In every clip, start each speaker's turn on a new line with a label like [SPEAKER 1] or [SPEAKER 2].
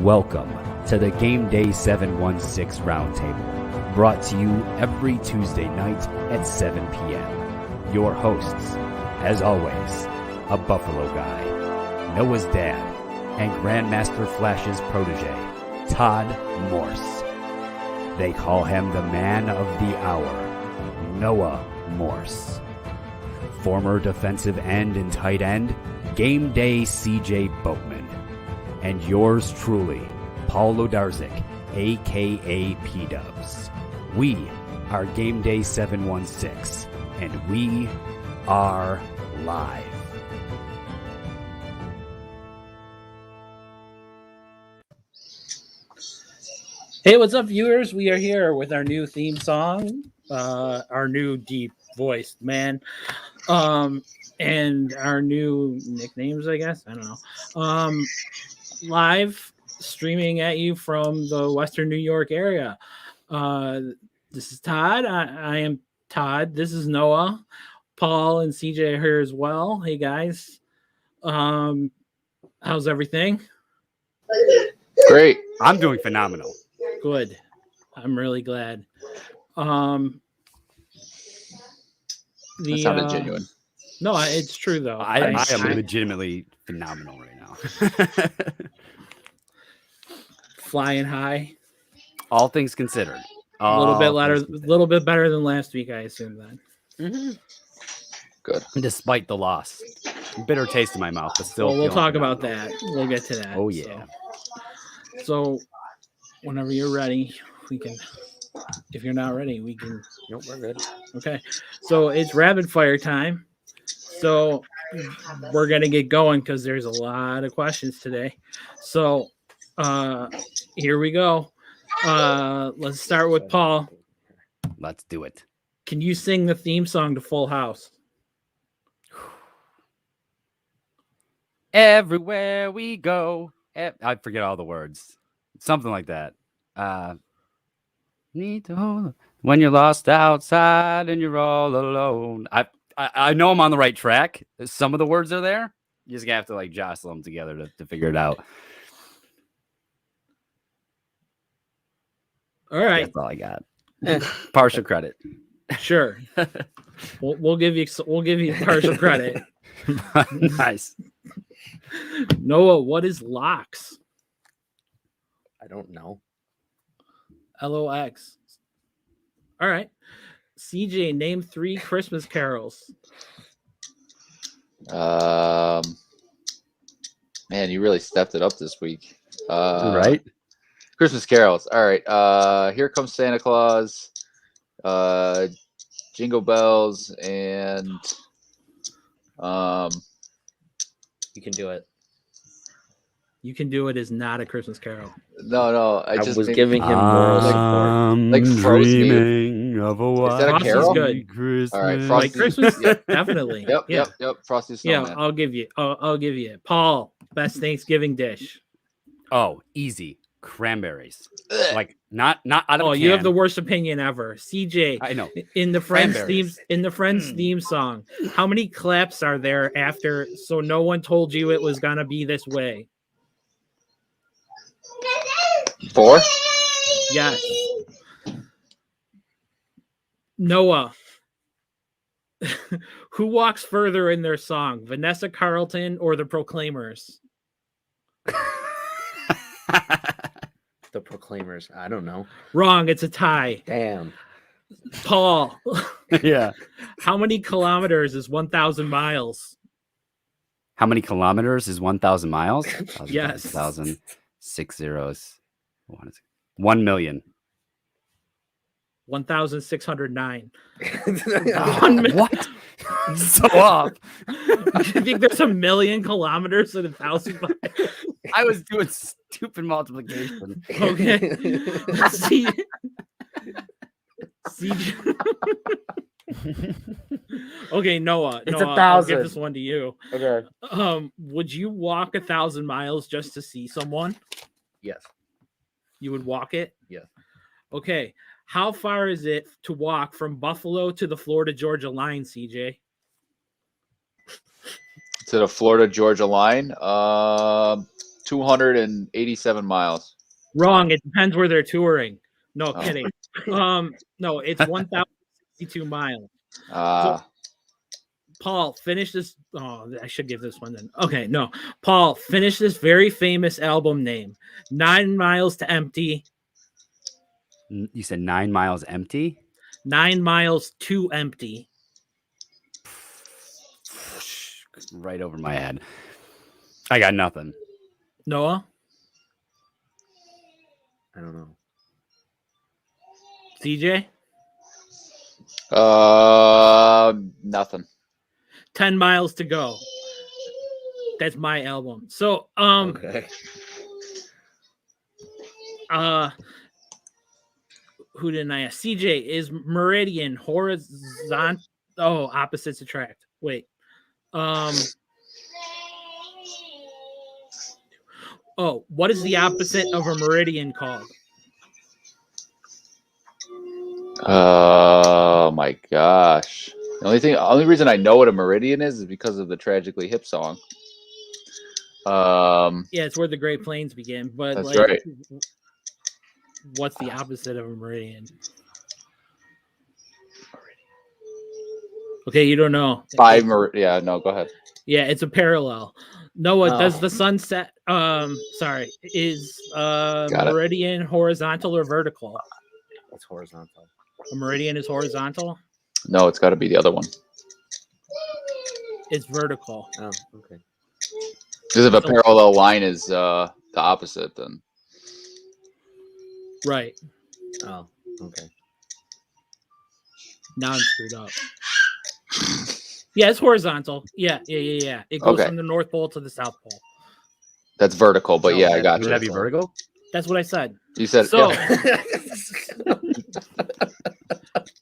[SPEAKER 1] Welcome to the Gameday716 Roundtable, brought to you every Tuesday night at 7 p.m. Your hosts, as always, a Buffalo guy, Noah's dad, and Grandmaster Flash's protege, Todd Morse. They call him the man of the hour, Noah Morse. Former defensive end and tight end, Game Day CJ Boatman. And yours truly, Paul Lodarzik, a.k.a. P-Dubs. We are Gameday716, and we are live.
[SPEAKER 2] Hey, what's up, viewers? We are here with our new theme song, our new deep-voiced man, and our new nicknames, I guess. I don't know. Live streaming at you from the Western New York area. This is Todd. I am Todd. This is Noah. Paul and CJ are here as well. Hey, guys. How's everything?
[SPEAKER 3] Great.
[SPEAKER 1] I'm doing phenomenal.
[SPEAKER 2] Good. I'm really glad.
[SPEAKER 3] That sounded genuine.
[SPEAKER 2] No, it's true though.
[SPEAKER 1] I am legitimately phenomenal right now.
[SPEAKER 2] Flying high.
[SPEAKER 1] All things considered.
[SPEAKER 2] A little bit better than last week, I assume then.
[SPEAKER 3] Mm-hmm. Good.
[SPEAKER 1] Despite the loss. Bitter taste in my mouth, but still.
[SPEAKER 2] Well, we'll talk about that. We'll get to that.
[SPEAKER 1] Oh, yeah.
[SPEAKER 2] So whenever you're ready, we can. If you're not ready, we can.
[SPEAKER 3] Nope, we're good.
[SPEAKER 2] Okay. So it's rapid fire time. So we're going to get going because there's a lot of questions today. So here we go. Let's start with Paul.
[SPEAKER 1] Let's do it.
[SPEAKER 2] Can you sing the theme song to Full House?
[SPEAKER 1] Everywhere we go. I forget all the words. Something like that. Need to hold when you're lost outside and you're all alone. I know I'm on the right track. Some of the words are there. You just have to like jostle them together to figure it out.
[SPEAKER 2] All right.
[SPEAKER 1] That's all I got. Partial credit.
[SPEAKER 2] Sure. we'll give you partial credit.
[SPEAKER 1] Nice.
[SPEAKER 2] Noah, what is LOX?
[SPEAKER 4] I don't know.
[SPEAKER 2] LOX. All right. CJ, name 3 Christmas carols.
[SPEAKER 3] Man, you really stepped it up this week.
[SPEAKER 1] Right?
[SPEAKER 3] Christmas carols. All right. Here Comes Santa Claus. Jingle Bells and
[SPEAKER 4] You can do it.
[SPEAKER 2] You Can Do It is not a Christmas carol.
[SPEAKER 3] No.
[SPEAKER 4] I was giving him moral support.
[SPEAKER 3] Like Frozen.
[SPEAKER 1] Dreaming of a
[SPEAKER 3] Is that a
[SPEAKER 2] Frosty's
[SPEAKER 3] carol?
[SPEAKER 2] good.
[SPEAKER 1] Christmas.
[SPEAKER 3] All right,
[SPEAKER 2] Like
[SPEAKER 3] Frosty.
[SPEAKER 2] Christmas,
[SPEAKER 3] Yep.
[SPEAKER 2] definitely.
[SPEAKER 3] Yep. Frosty Snowman.
[SPEAKER 2] Yeah, I'll give you. I'll give you it. Paul, best Thanksgiving dish.
[SPEAKER 1] Oh, easy. Cranberries. Like not out of a can.
[SPEAKER 2] You have the worst opinion ever. CJ,
[SPEAKER 1] I know.
[SPEAKER 2] in the Friends theme
[SPEAKER 1] Cranberries.
[SPEAKER 2] song, how many claps are there after so no one told you it was gonna be this way?
[SPEAKER 3] 4.
[SPEAKER 2] Yes. Noah. Who walks further in their song? Vanessa Carlton or the Proclaimers?
[SPEAKER 4] The Proclaimers. I don't know.
[SPEAKER 2] Wrong, it's a tie.
[SPEAKER 4] Damn.
[SPEAKER 2] Paul.
[SPEAKER 1] Yeah.
[SPEAKER 2] How many kilometers is 1,000 miles?
[SPEAKER 1] How many kilometers is 1,000 miles?
[SPEAKER 2] Yes.
[SPEAKER 1] 1,000, 6 zeros. 1 million.
[SPEAKER 2] 1,609.
[SPEAKER 4] 1
[SPEAKER 2] million.
[SPEAKER 1] What? So off.
[SPEAKER 2] You think there's 1 million kilometers in 1,000 miles?
[SPEAKER 1] I was doing stupid multiplication.
[SPEAKER 2] Okay. See. Okay, Noah.
[SPEAKER 4] It's
[SPEAKER 2] Noah,
[SPEAKER 4] 1,000.
[SPEAKER 2] I'll give this one to you.
[SPEAKER 4] Okay.
[SPEAKER 2] Would you walk 1,000 miles just to see someone?
[SPEAKER 4] Yes.
[SPEAKER 2] You would walk it?
[SPEAKER 4] Yes.
[SPEAKER 2] Okay. How far is it to walk from Buffalo to the Florida-Georgia line, CJ?
[SPEAKER 3] To the Florida-Georgia line. 287 miles.
[SPEAKER 2] Wrong. It depends where they're touring. No, kidding. No, it's 1,062 miles. Paul, finish this. Oh, I should give this one then. Okay, no. Paul, finish this very famous album name. 9 Miles to Empty.
[SPEAKER 1] You said 9 Miles Empty?
[SPEAKER 2] 9 Miles to Empty.
[SPEAKER 1] Right over my head. I got nothing.
[SPEAKER 2] Noah?
[SPEAKER 4] I don't know.
[SPEAKER 2] CJ?
[SPEAKER 3] Nothing.
[SPEAKER 2] 10 Miles to Go. That's my album. So,
[SPEAKER 4] Okay.
[SPEAKER 2] Who didn't I ask? CJ, is Meridian horizontal? Oh, opposites attract. Wait. Oh, what is the opposite of a meridian called?
[SPEAKER 3] Oh my gosh. The only reason I know what a meridian is because of the Tragically Hip song.
[SPEAKER 2] Yeah, it's where the Great Plains begin. But
[SPEAKER 3] that's
[SPEAKER 2] like,
[SPEAKER 3] right.
[SPEAKER 2] What's the opposite of a meridian? Okay, you don't know.
[SPEAKER 3] Yeah, no, go ahead.
[SPEAKER 2] Yeah, it's a parallel. Noah,
[SPEAKER 4] Oh.
[SPEAKER 2] does the sunset? Sorry, is meridian horizontal or vertical?
[SPEAKER 4] It's horizontal.
[SPEAKER 2] A meridian is horizontal.
[SPEAKER 3] No, it's got to be the other one.
[SPEAKER 2] It's vertical.
[SPEAKER 4] Oh, okay.
[SPEAKER 3] Because if a parallel line is the opposite, then
[SPEAKER 2] Right.
[SPEAKER 4] Oh, okay.
[SPEAKER 2] Now I'm screwed up. Yeah, it's horizontal. Yeah. It goes from the North Pole to the South Pole.
[SPEAKER 3] that's vertical. But yeah, I got
[SPEAKER 1] Would
[SPEAKER 3] you.
[SPEAKER 1] that be vertical?
[SPEAKER 2] That's what I said.
[SPEAKER 3] You said
[SPEAKER 2] So.
[SPEAKER 3] yeah.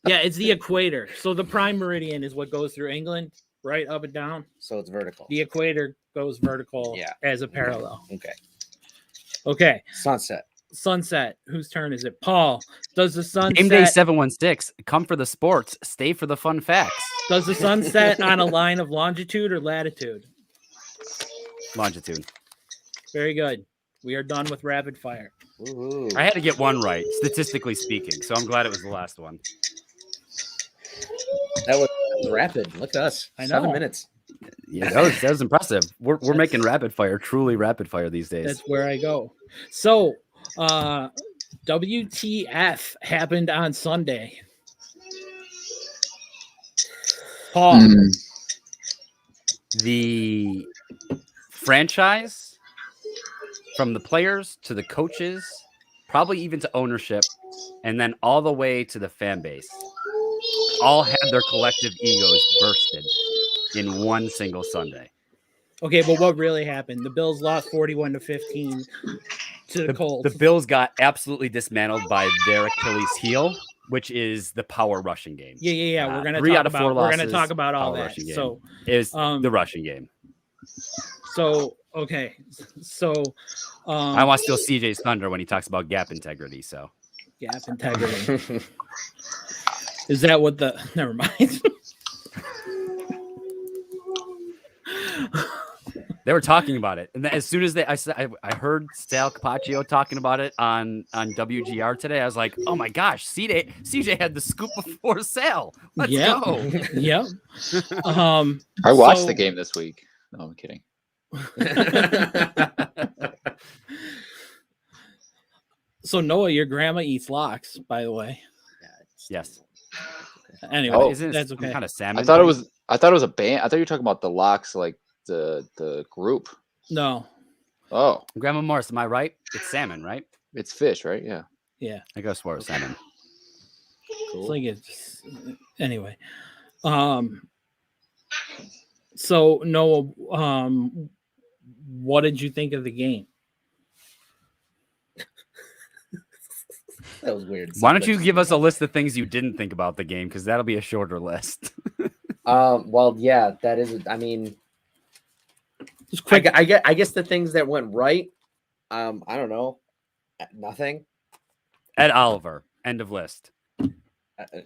[SPEAKER 2] Yeah, it's the equator. So the prime meridian is what goes through England, right, up and down.
[SPEAKER 4] So it's vertical.
[SPEAKER 2] The equator goes vertical as a parallel. Okay. Sunset. Whose turn is it? Paul. Does the sun
[SPEAKER 1] Gameday716. Come for the sports. Stay for the fun facts.
[SPEAKER 2] Does the sun set on a line of longitude or latitude?
[SPEAKER 1] Longitude.
[SPEAKER 2] Very good. We are done with rapid fire.
[SPEAKER 4] Ooh.
[SPEAKER 1] I had to get one right, statistically speaking, so I'm glad it was the last one.
[SPEAKER 4] That was rapid. Look at us.
[SPEAKER 2] I know.
[SPEAKER 4] 7 minutes.
[SPEAKER 1] Yeah, that was impressive. We're making rapid fire, truly rapid fire these days.
[SPEAKER 2] That's where I go. So, WTF happened on Sunday. Paul.
[SPEAKER 1] The franchise, from the players to the coaches, probably even to ownership, and then all the way to the fan base, all had their collective egos bursted in one single Sunday.
[SPEAKER 2] Okay, but what really happened? The Bills lost 41-15 to the Colts.
[SPEAKER 1] The Bills got absolutely dismantled by their Achilles heel, which is the power rushing game.
[SPEAKER 2] Yeah. We're gonna
[SPEAKER 1] 3
[SPEAKER 2] talk
[SPEAKER 1] out of 4
[SPEAKER 2] about.
[SPEAKER 1] losses.
[SPEAKER 2] We're gonna talk about all that.
[SPEAKER 1] Game
[SPEAKER 2] So
[SPEAKER 1] is the rushing game.
[SPEAKER 2] So okay, so
[SPEAKER 1] I want to steal CJ's thunder when he talks about gap integrity. So
[SPEAKER 2] gap integrity. Is that what the? Never mind.
[SPEAKER 1] they were talking about it, and then as soon as I heard Sal Capaccio talking about it on WGR today, I was like, oh my gosh, CJ had the scoop before Sal. Let's go.
[SPEAKER 2] Yep.
[SPEAKER 3] I watched the game this week. No, I'm kidding.
[SPEAKER 2] So Noah, your grandma eats lox, by the way.
[SPEAKER 1] Yes.
[SPEAKER 2] Anyway,
[SPEAKER 1] isn't
[SPEAKER 2] that's okay.
[SPEAKER 1] Kind of salmon.
[SPEAKER 3] I thought it was a band. I thought you were talking about the Locks, like the group.
[SPEAKER 2] No.
[SPEAKER 3] Oh,
[SPEAKER 1] Grandma Morris, am I right? It's salmon, right?
[SPEAKER 3] it's fish, right? Yeah.
[SPEAKER 2] Yeah.
[SPEAKER 1] I go swear it was salmon.
[SPEAKER 2] Cool. It's like it's anyway. So Noah, what did you think of the game?
[SPEAKER 4] That was weird.
[SPEAKER 1] Why don't you give us a list of things you didn't think about the game? Because that'll be a shorter list.
[SPEAKER 4] Well, yeah, that is. I mean,
[SPEAKER 2] Just quick.
[SPEAKER 4] I guess the things that went right. I don't know. Nothing.
[SPEAKER 1] Ed Oliver, end of list.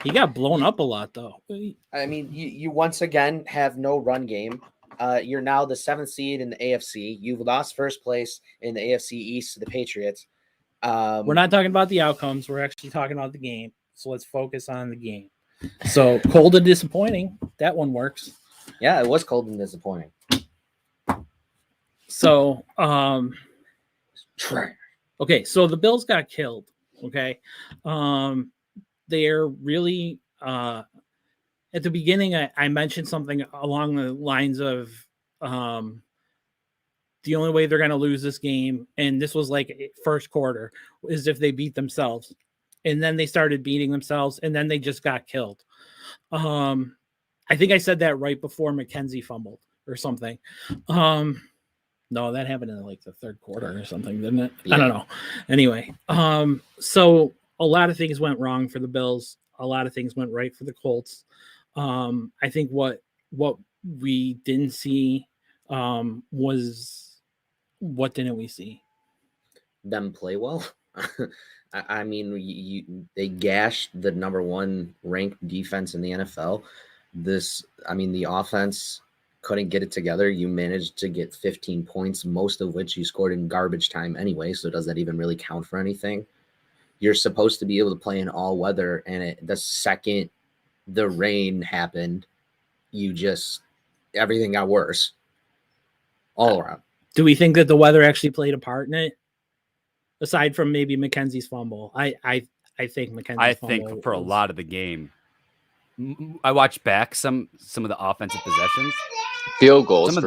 [SPEAKER 2] He got blown up a lot, though.
[SPEAKER 4] I mean, you once again have no run game. You're now the 7th seed in the AFC. You've lost first place in the AFC East to the Patriots.
[SPEAKER 2] We're not talking about the outcomes. We're actually talking about the game. So let's focus on the game. So cold and disappointing. That one works.
[SPEAKER 4] Yeah, it was cold and disappointing.
[SPEAKER 2] So, okay. So the Bills got killed. Okay. They're really, at the beginning, I mentioned something along the lines of, the only way they're going to lose this game, and this was like first quarter, is if they beat themselves. And then they started beating themselves, and then they just got killed. I think I said that right before McKenzie fumbled or something. No, that happened in like the third quarter or something, didn't it? Yeah. I don't know. Anyway, so a lot of things went wrong for the Bills. A lot of things went right for the Colts. I think what we didn't see was, what didn't we see?
[SPEAKER 4] Them play well. I mean, they gashed the number 1 ranked defense in the NFL. The offense couldn't get it together. You managed to get 15 points, most of which you scored in garbage time anyway. So does that even really count for anything? You're supposed to be able to play in all weather, and the second the rain happened, everything got worse all around.
[SPEAKER 2] Do we think that the weather actually played a part in it? Aside from maybe McKenzie's fumble, I think McKenzie's
[SPEAKER 1] I
[SPEAKER 2] fumble
[SPEAKER 1] think for a lot of the game, I watched back some of the offensive possessions,
[SPEAKER 3] Field goals.
[SPEAKER 1] Some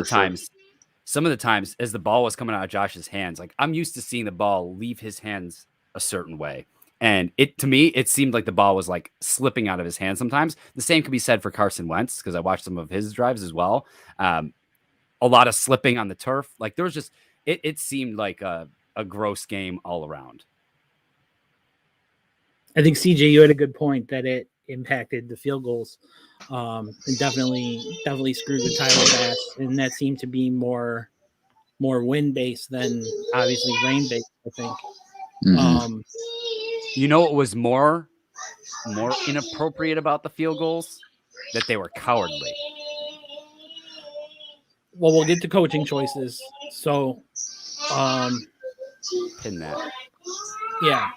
[SPEAKER 1] of the times as the ball was coming out of Josh's hands, like I'm used to seeing the ball leave his hands a certain way. And to me, it seemed like the ball was like slipping out of his hands sometimes. The same could be said for Carson Wentz, because I watched some of his drives as well. A lot of slipping on the turf. Like there was just, it seemed like a gross game all around.
[SPEAKER 2] I think CJ, you had a good point that it impacted the field goals. And definitely screwed with Tyler Bass. And that seemed to be more wind-based than obviously rain-based, I think.
[SPEAKER 3] Mm-hmm.
[SPEAKER 1] You know what was more inappropriate about the field goals? That they were cowardly.
[SPEAKER 2] Well, we'll get to coaching choices. So,
[SPEAKER 1] pin that.
[SPEAKER 2] Yeah,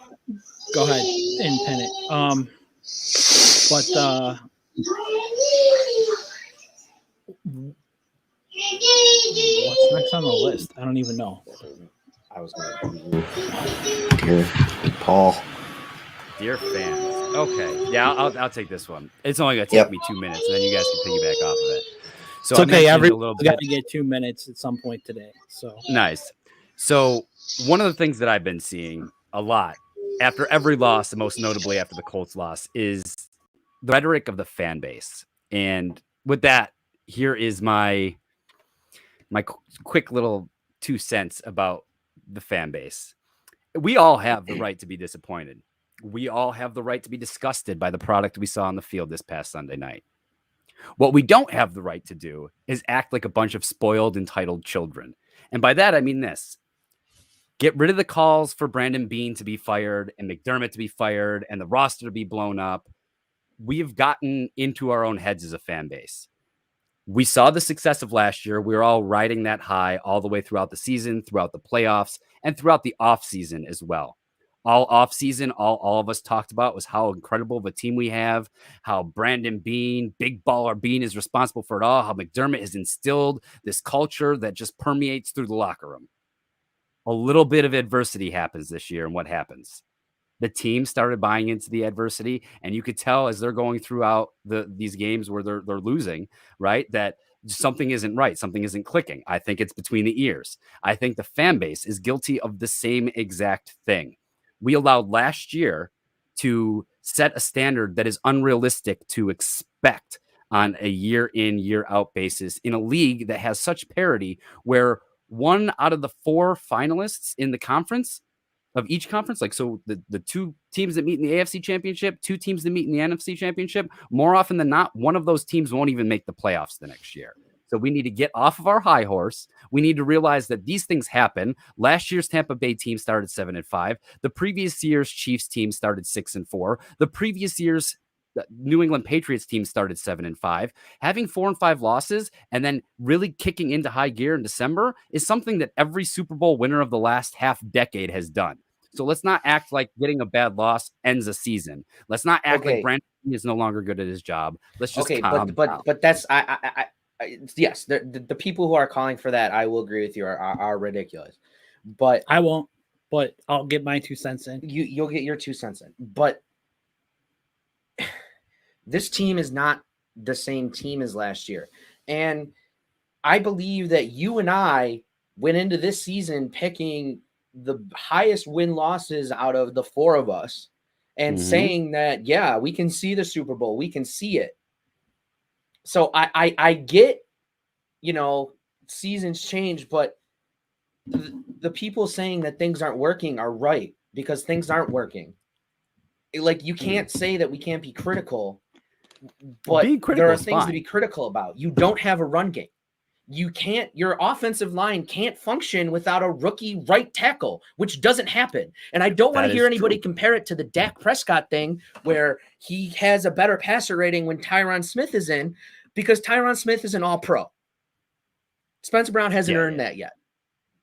[SPEAKER 2] go ahead and pin it. What's next on the list? I don't even know.
[SPEAKER 4] I was going to do Paul.
[SPEAKER 1] Dear fans. Okay. Yeah, I'll take this one. It's only going to take me 2 minutes, and then you guys can piggyback off of it. So
[SPEAKER 2] it's okay. Everyone's got to get 2 minutes at some point today. So
[SPEAKER 1] nice. So one of the things that I've been seeing a lot after every loss, and most notably after the Colts loss, is the rhetoric of the fan base. And with that, here is my quick little 2 cents about the fan base. We all have the right to be disappointed. We all have the right to be disgusted by the product we saw on the field this past Sunday night. What we don't have the right to do is act like a bunch of spoiled, entitled children. And by that, I mean this. Get rid of the calls for Brandon Beane to be fired and McDermott to be fired and the roster to be blown up. We've gotten into our own heads as a fan base. We saw the success of last year. We were all riding that high all the way throughout the season, throughout the playoffs, and throughout the offseason as well. All offseason, all of us talked about was how incredible of a team we have, how Brandon Beane, big baller Beane, is responsible for it all, how McDermott has instilled this culture that just permeates through the locker room. A little bit of adversity happens this year, and what happens? The team started buying into the adversity, and you could tell as they're going throughout these games where they're losing, right, that something isn't right, something isn't clicking. I think it's between the ears. I think the fan base is guilty of the same exact thing. We allowed last year to set a standard that is unrealistic to expect on a year in, year out basis in a league that has such parity where 1 out of the 4 finalists in the conference of each conference, like so the 2 teams that meet in the AFC Championship, 2 teams that meet in the NFC Championship, more often than not, one of those teams won't even make the playoffs the next year. So we need to get off of our high horse. We need to realize that these things happen. Last year's Tampa Bay team started 7-5. The previous year's Chiefs team started 6-4. The previous year's the New England Patriots team started 7-5. Having 4-5 losses and then really kicking into high gear in December is something that every Super Bowl winner of the last half decade has done. So let's not act like getting a bad loss ends a season. Let's not act like Brandon is no longer good at his job. Let's just calm down.
[SPEAKER 4] But that's yes, the people who are calling for that, I will agree with you, are ridiculous. But
[SPEAKER 2] I won't. But I'll get my 2 cents in.
[SPEAKER 4] You'll get your 2 cents in. But this team is not the same team as last year. And I believe that you and I went into this season picking the highest win losses out of the 4 of us and saying that, yeah, we can see the Super Bowl. We can see it. So I get, seasons change, but the people saying that things aren't working are right, because things aren't working. Like, you can't say that we can't be critical, but there are things to be critical about. You don't have a run game. Your offensive line can't function without a rookie right tackle, which doesn't happen. And I don't want to hear anybody compare it to the Dak Prescott thing, where he has a better passer rating when Tyron Smith is in, because Tyron Smith is an all-pro. Spencer Brown hasn't earned that yet.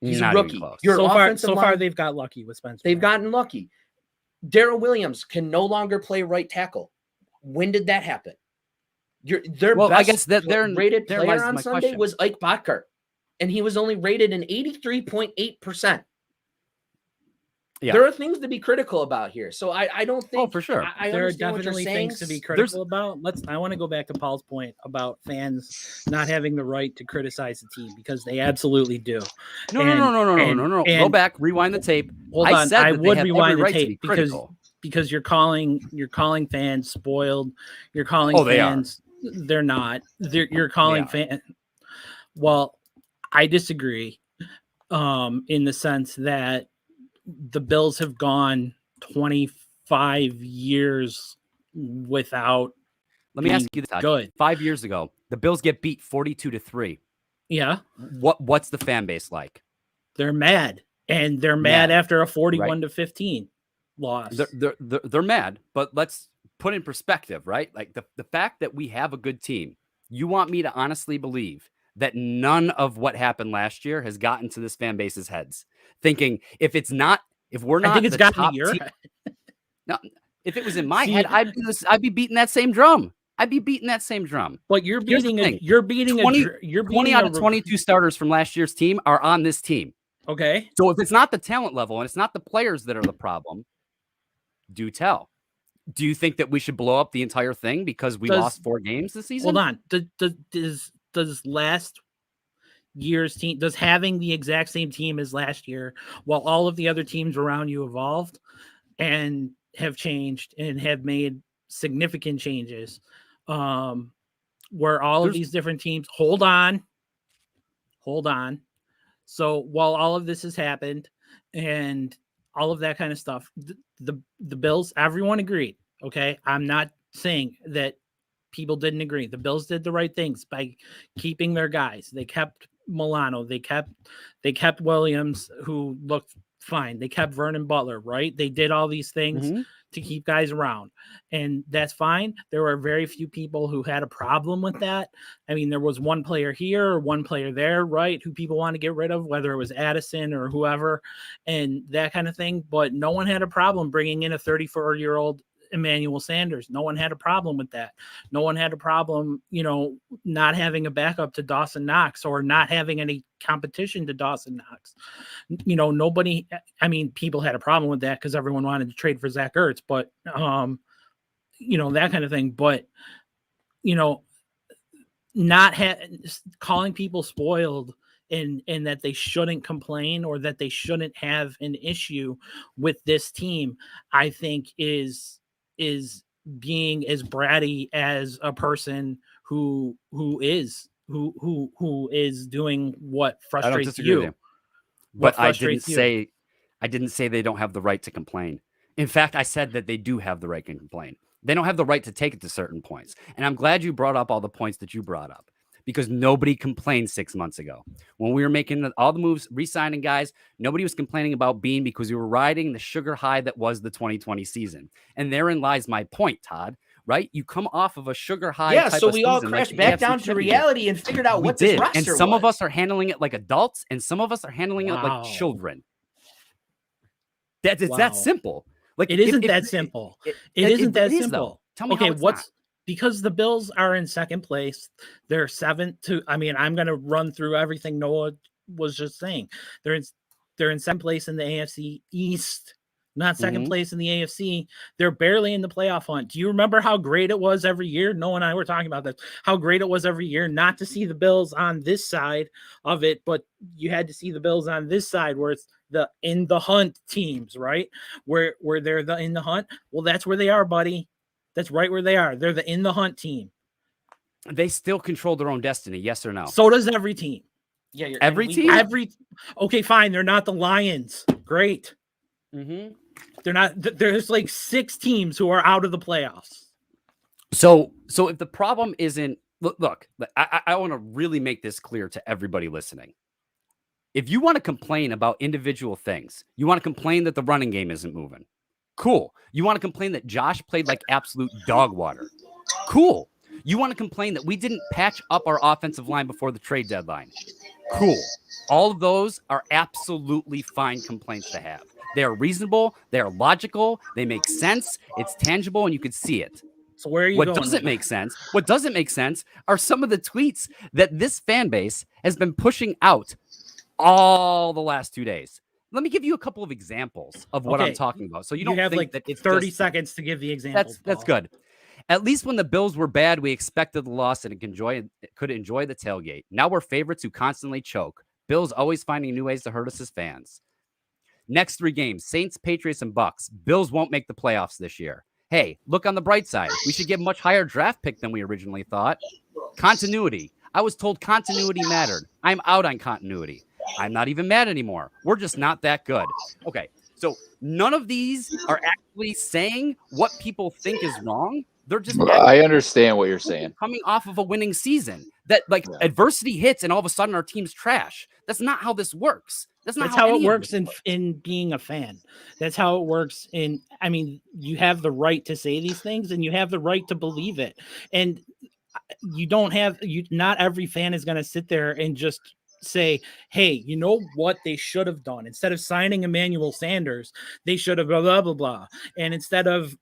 [SPEAKER 4] He's a rookie.
[SPEAKER 2] So far, they've got lucky with Spencer.
[SPEAKER 4] They've gotten lucky. Darrell Williams can no longer play right tackle. When did that happen? Their best
[SPEAKER 1] I guess that
[SPEAKER 4] rated player on Sunday was Ike Bothkart, and he was only rated an 83.8%. Yeah. There are things to be critical about here. So I don't think.
[SPEAKER 1] Oh, for sure.
[SPEAKER 2] There are definitely things to be critical about. I want to go back to Paul's point about fans not having the right to criticize the team, because they absolutely do.
[SPEAKER 1] No. Go back, rewind the tape.
[SPEAKER 2] Hold on. I would rewind the tape because you're calling fans spoiled. You're calling fans. They're not. You're calling fans. Well, I disagree. In the sense that the Bills have gone 25 years without.
[SPEAKER 1] Let me ask you this. Good. 5 years ago, the Bills get beat 42-3.
[SPEAKER 2] Yeah.
[SPEAKER 1] What's the fan base like?
[SPEAKER 2] They're mad, and they're mad after a 41-15 loss.
[SPEAKER 1] They're mad, but let's put in perspective, right? Like the fact that we have a good team. You want me to honestly believe that none of what happened last year has gotten to this fan base's heads, thinking if we're not,
[SPEAKER 2] I think it's gotten to your head.
[SPEAKER 1] No, if it was in my head, I'd be beating that same drum. I'd be beating that same drum.
[SPEAKER 2] But you're beating
[SPEAKER 1] 20 out of 22 starters from last year's team are on this team.
[SPEAKER 2] Okay.
[SPEAKER 1] So if it's not the talent level and it's not the players that are the problem, do tell. Do you think that we should blow up the entire thing because we lost 4 games this season?
[SPEAKER 2] Hold on. Does last year's team, does having the exact same team as last year, while all of the other teams around you evolved and have changed and have made significant changes, where all of these different teams, hold on. So while all of this has happened and all of that kind of stuff, the Bills, everyone agreed. Okay. I'm not saying that people didn't agree. The Bills did the right things by keeping their guys. They kept Milano. They kept Williams, who looked fine. They kept Vernon Butler, right? They did all these things to keep guys around, and that's fine. There were very few people who had a problem with that. I mean, there was one player here or one player there, right, who people want to get rid of, whether it was Addison or whoever, and that kind of thing. But no one had a problem bringing in a 34-year-old Emmanuel Sanders. No one had a problem with that. No one had a problem, not having a backup to Dawson Knox or not having any competition to Dawson Knox. Nobody, people had a problem with that because everyone wanted to trade for Zach Ertz, but, that kind of thing. But, not calling people spoiled and that they shouldn't complain or that they shouldn't have an issue with this team, I think is being as bratty as a person who is doing what frustrates you.
[SPEAKER 1] But I didn't say they don't have the right to complain. In fact, I said that they do have the right to complain. They don't have the right to take it to certain points. And I'm glad you brought up all the points that you brought up, because nobody complained 6 months ago when we were making all the moves, re-signing guys. Nobody was complaining about Bean because we were riding the sugar high that was the 2020 season. And therein lies my point, Todd. right? You come off of a sugar high.
[SPEAKER 4] Yeah,
[SPEAKER 1] type
[SPEAKER 4] so
[SPEAKER 1] of
[SPEAKER 4] we all
[SPEAKER 1] season, like
[SPEAKER 4] crashed
[SPEAKER 1] the
[SPEAKER 4] back
[SPEAKER 1] AFC
[SPEAKER 4] down to
[SPEAKER 1] Championship.
[SPEAKER 4] reality and figured out
[SPEAKER 1] We
[SPEAKER 4] what this
[SPEAKER 1] did,
[SPEAKER 4] roster
[SPEAKER 1] and some
[SPEAKER 4] was.
[SPEAKER 1] of us are handling it like adults, and some of us are handling it like
[SPEAKER 2] Wow.
[SPEAKER 1] children. It's
[SPEAKER 2] Wow.
[SPEAKER 1] that simple. Like
[SPEAKER 2] It isn't that simple. It isn't that
[SPEAKER 1] is,
[SPEAKER 2] simple.
[SPEAKER 1] though. Tell me
[SPEAKER 2] okay,
[SPEAKER 1] how it's
[SPEAKER 2] what's
[SPEAKER 1] not.
[SPEAKER 2] because the Bills are in second place. They're 7-2. I mean, I'm going to run through everything Noah was just saying. They're in second place in the AFC East, not 2nd place in the AFC. They're barely in the playoff hunt. Do you remember how great it was every year? Noah and I were talking about this. How great it was every year not to see the Bills on this side of it, but you had to see the Bills on this side where it's the in the hunt teams, right? Where they're in the hunt. Well, that's where they are, buddy. That's right where they are. They're the in the hunt team.
[SPEAKER 1] They still control their own destiny, yes or no?
[SPEAKER 2] So does every team.
[SPEAKER 4] Yeah,
[SPEAKER 1] every team.
[SPEAKER 2] Okay, fine. They're not the Lions. Great. They're not. There's like 6 teams who are out of the playoffs.
[SPEAKER 1] So if the problem isn't look, I want to really make this clear to everybody listening. If you want to complain about individual things, you want to complain that the running game isn't moving. Cool. You want to complain that Josh played like absolute dog water. Cool. You want to complain that we didn't patch up our offensive line before the trade deadline. Cool. All of those are absolutely fine complaints to have. They are reasonable. They are logical. They make sense. It's tangible, and you can see it.
[SPEAKER 2] So where are you
[SPEAKER 1] what
[SPEAKER 2] going?
[SPEAKER 1] Doesn't make sense? What doesn't make sense are some of the tweets that this fan base has been pushing out all the last 2 days. Let me give you a couple of examples of what I'm talking about. So you don't
[SPEAKER 2] have
[SPEAKER 1] think
[SPEAKER 2] like
[SPEAKER 1] that it's
[SPEAKER 2] 30
[SPEAKER 1] just,
[SPEAKER 2] seconds to give the examples.
[SPEAKER 1] That's good. At least when the Bills were bad, we expected the loss and could enjoy the tailgate. Now we're favorites who constantly choke. Bills always finding new ways to hurt us as fans. Next 3 games, Saints, Patriots, and Bucks. Bills won't make the playoffs this year. Hey, look on the bright side. We should get a much higher draft pick than we originally thought. Continuity. I was told continuity mattered. I'm out on continuity. I'm not even mad anymore. We're just not that good. Okay, so none of these are actually saying what people think is wrong. They're just
[SPEAKER 3] I understand what you're saying.
[SPEAKER 1] Coming off of a winning season, that adversity hits and all of a sudden our team's trash. That's not how this works. That's
[SPEAKER 2] how it works in being a fan. That's how it works I mean, you have the right to say these things and you have the right to believe it. And not every fan is going to sit there and just say, hey, you know what they should have done? Instead of signing Emmanuel Sanders, they should have blah, blah, blah, blah. And instead of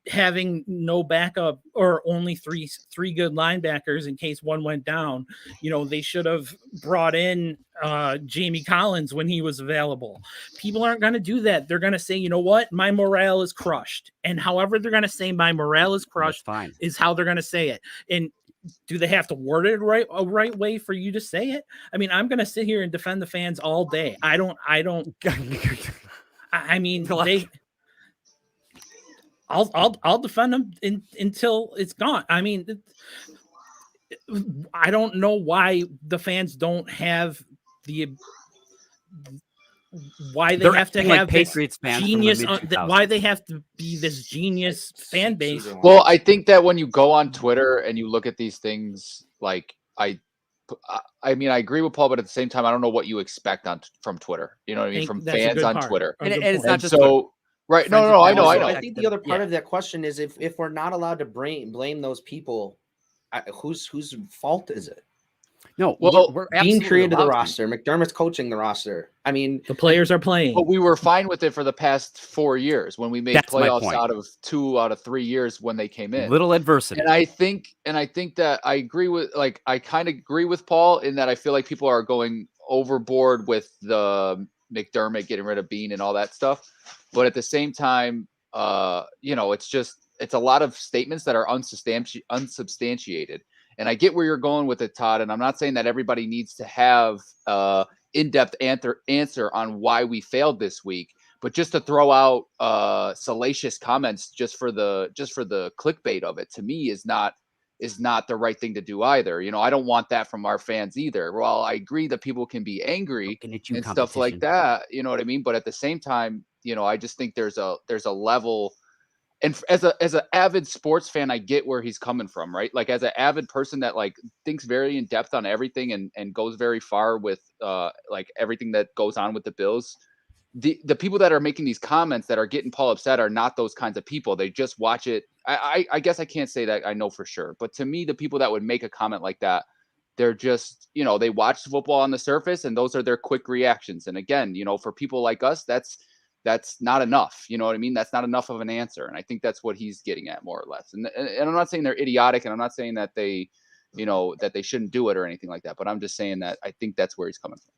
[SPEAKER 2] having no backup or only three good linebackers in case one went down, they should have brought in Jamie Collins when he was available. People aren't going to do that. They're going to say, you know what? My morale is crushed. And however they're going to say my morale is crushed is how they're going to say it. And do they have to word it a right way for you to say it? I mean, I'm going to sit here and defend the fans all day. I mean, I'll defend them until it's gone. I mean, I don't know why the fans don't have why they have to have this
[SPEAKER 1] Patriots fans
[SPEAKER 2] genius, why they have to be this genius fan base.
[SPEAKER 3] Well, I think that when you go on Twitter and you look at these things, like I mean, I agree with Paul, but at the same time, I don't know what you expect from Twitter. You know what I mean? From fans on Twitter.
[SPEAKER 1] And it's not just
[SPEAKER 3] so. Right. No, I know.
[SPEAKER 4] I think the other part of that question is if we're not allowed to blame those people, whose fault is it?
[SPEAKER 1] No,
[SPEAKER 4] we're Dean created the roster. McDermott's coaching the roster. I mean,
[SPEAKER 2] the players are playing.
[SPEAKER 3] But we were fine with it for the past 4 years when we made playoffs out of 2 out of 3 years when they came in.
[SPEAKER 1] Little adversity.
[SPEAKER 3] And I think that I agree with, I kind of agree with Paul in that I feel like people are going overboard with the McDermott getting rid of Bean and all that stuff. But at the same time, it's a lot of statements that are unsubstantiated. And I get where you're going with it, Todd. And I'm not saying that everybody needs to have in-depth answer on why we failed this week, but just to throw out salacious comments just for the clickbait of it, to me is not the right thing to do either. I don't want that from our fans either. Well, I agree that people can be angry and stuff like that. You know what I mean? But at the same time, I just think there's a level. And as an avid sports fan, I get where he's coming from, right? Like as an avid person that thinks very in depth on everything and goes very far with everything that goes on with the Bills. the people that are making these comments that are getting Paul upset are not those kinds of people. They just watch it. I guess I can't say that I know for sure, but to me, the people that would make a comment like that, they're just, they watch football on the surface and those are their quick reactions. And again, for people like us, that's not enough. You know what I mean? That's not enough of an answer. And I think that's what he's getting at more or less. And I'm not saying they're idiotic, and I'm not saying that they, that they shouldn't do it or anything like that, but I'm just saying that I think that's where he's coming from.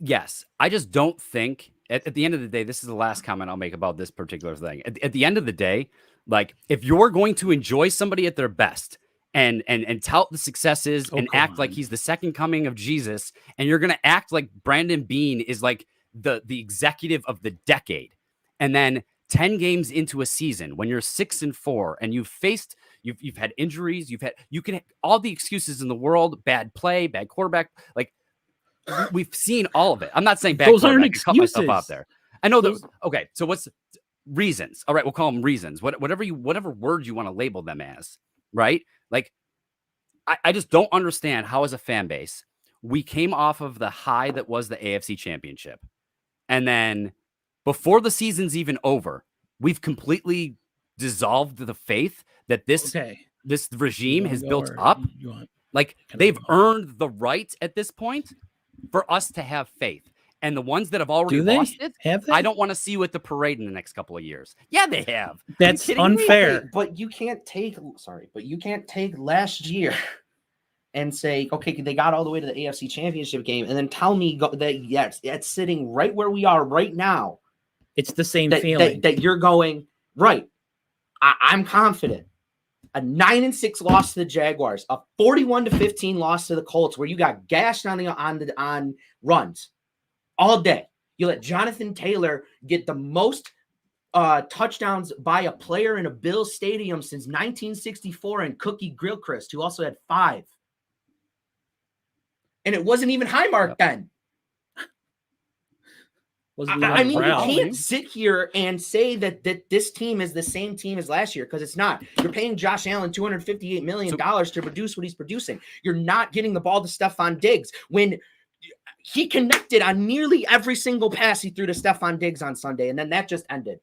[SPEAKER 1] Yes, I just don't think at the end of the day, this is the last comment I'll make about this particular thing. At the end of the day, like if you're going to enjoy somebody at their best and tout the successes and act like he's the second coming of Jesus, and you're going to act like Brandon Beane is like the executive of the decade, and then 10 games into a season when you're 6-4 and you've had injuries, you can all the excuses in the world, bad play, bad quarterback, like we've seen all of it. I'm not saying bad.
[SPEAKER 2] Those aren't excuses.
[SPEAKER 1] Cut myself out there. I know those. Okay, so what's reasons? All right, we'll call them reasons. Whatever word you want to label them as, right? Like, I just don't understand how, as a fan base, we came off of the high that was the AFC Championship, and then before the season's even over, we've completely dissolved the faith that this regime has built up. Like they've earned the right at this point for us to have faith. And the ones that have already lost it, I don't want to see you at the parade in the next couple of years. Yeah, they have.
[SPEAKER 2] That's unfair.
[SPEAKER 4] Okay, but you can't take last year and say, okay, they got all the way to the AFC Championship game, and then tell me that that's sitting right where we are right now.
[SPEAKER 2] It's the same feeling
[SPEAKER 4] that you're going right. I'm confident. A 9-6 loss to the Jaguars, a 41-15 loss to the Colts, where you got gashed on runs all day. You let Jonathan Taylor get the most touchdowns by a player in a Bills stadium since 1964, and Cookie Gilchrist, who also had 5. And it wasn't even Highmark then. I mean, you can't sit here and say that this team is the same team as last year, because it's not. You're paying Josh Allen $258 million to produce what he's producing. You're not getting the ball to Stephon Diggs when he connected on nearly every single pass he threw to Stephon Diggs on Sunday, and then that just ended.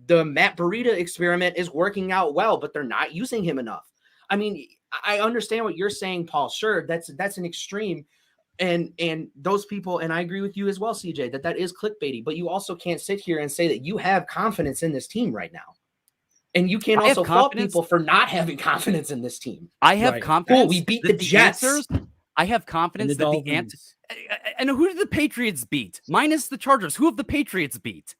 [SPEAKER 4] The Matt Breida experiment is working out well, but they're not using him enough. I mean, I understand what you're saying, Paul. Sure, that's an extreme. And those people, and I agree with you as well, CJ, that is clickbaity, but you also can't sit here and say that you have confidence in this team right now. And you can't also fault people for not having confidence in this team.
[SPEAKER 1] I have confidence.
[SPEAKER 4] Cool, we beat the Jets.
[SPEAKER 1] I have confidence that the answers. And who did the Patriots beat? Minus the Chargers. Who have the Patriots beat?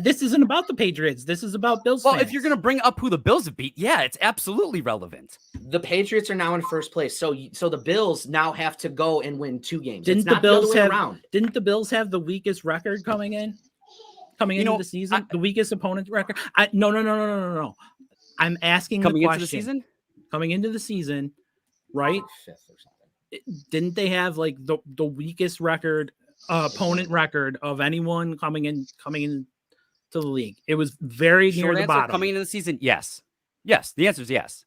[SPEAKER 2] This isn't about the Patriots. This is about Bills.
[SPEAKER 1] Well, if you're going to bring up who the Bills have beat, yeah, it's absolutely relevant.
[SPEAKER 4] The Patriots are now in first place, so the Bills now have to go and win 2 games.
[SPEAKER 2] Didn't the Bills have the weakest record coming into the season? The weakest opponent record? No. I'm asking
[SPEAKER 1] coming
[SPEAKER 2] the question.
[SPEAKER 1] Into the season?
[SPEAKER 2] Coming into the season, right?
[SPEAKER 4] 5th or something.
[SPEAKER 2] Didn't they have like the weakest record, opponent record of anyone coming into the league? It was very near the bottom.
[SPEAKER 1] Coming into the season, yes. The answer is yes.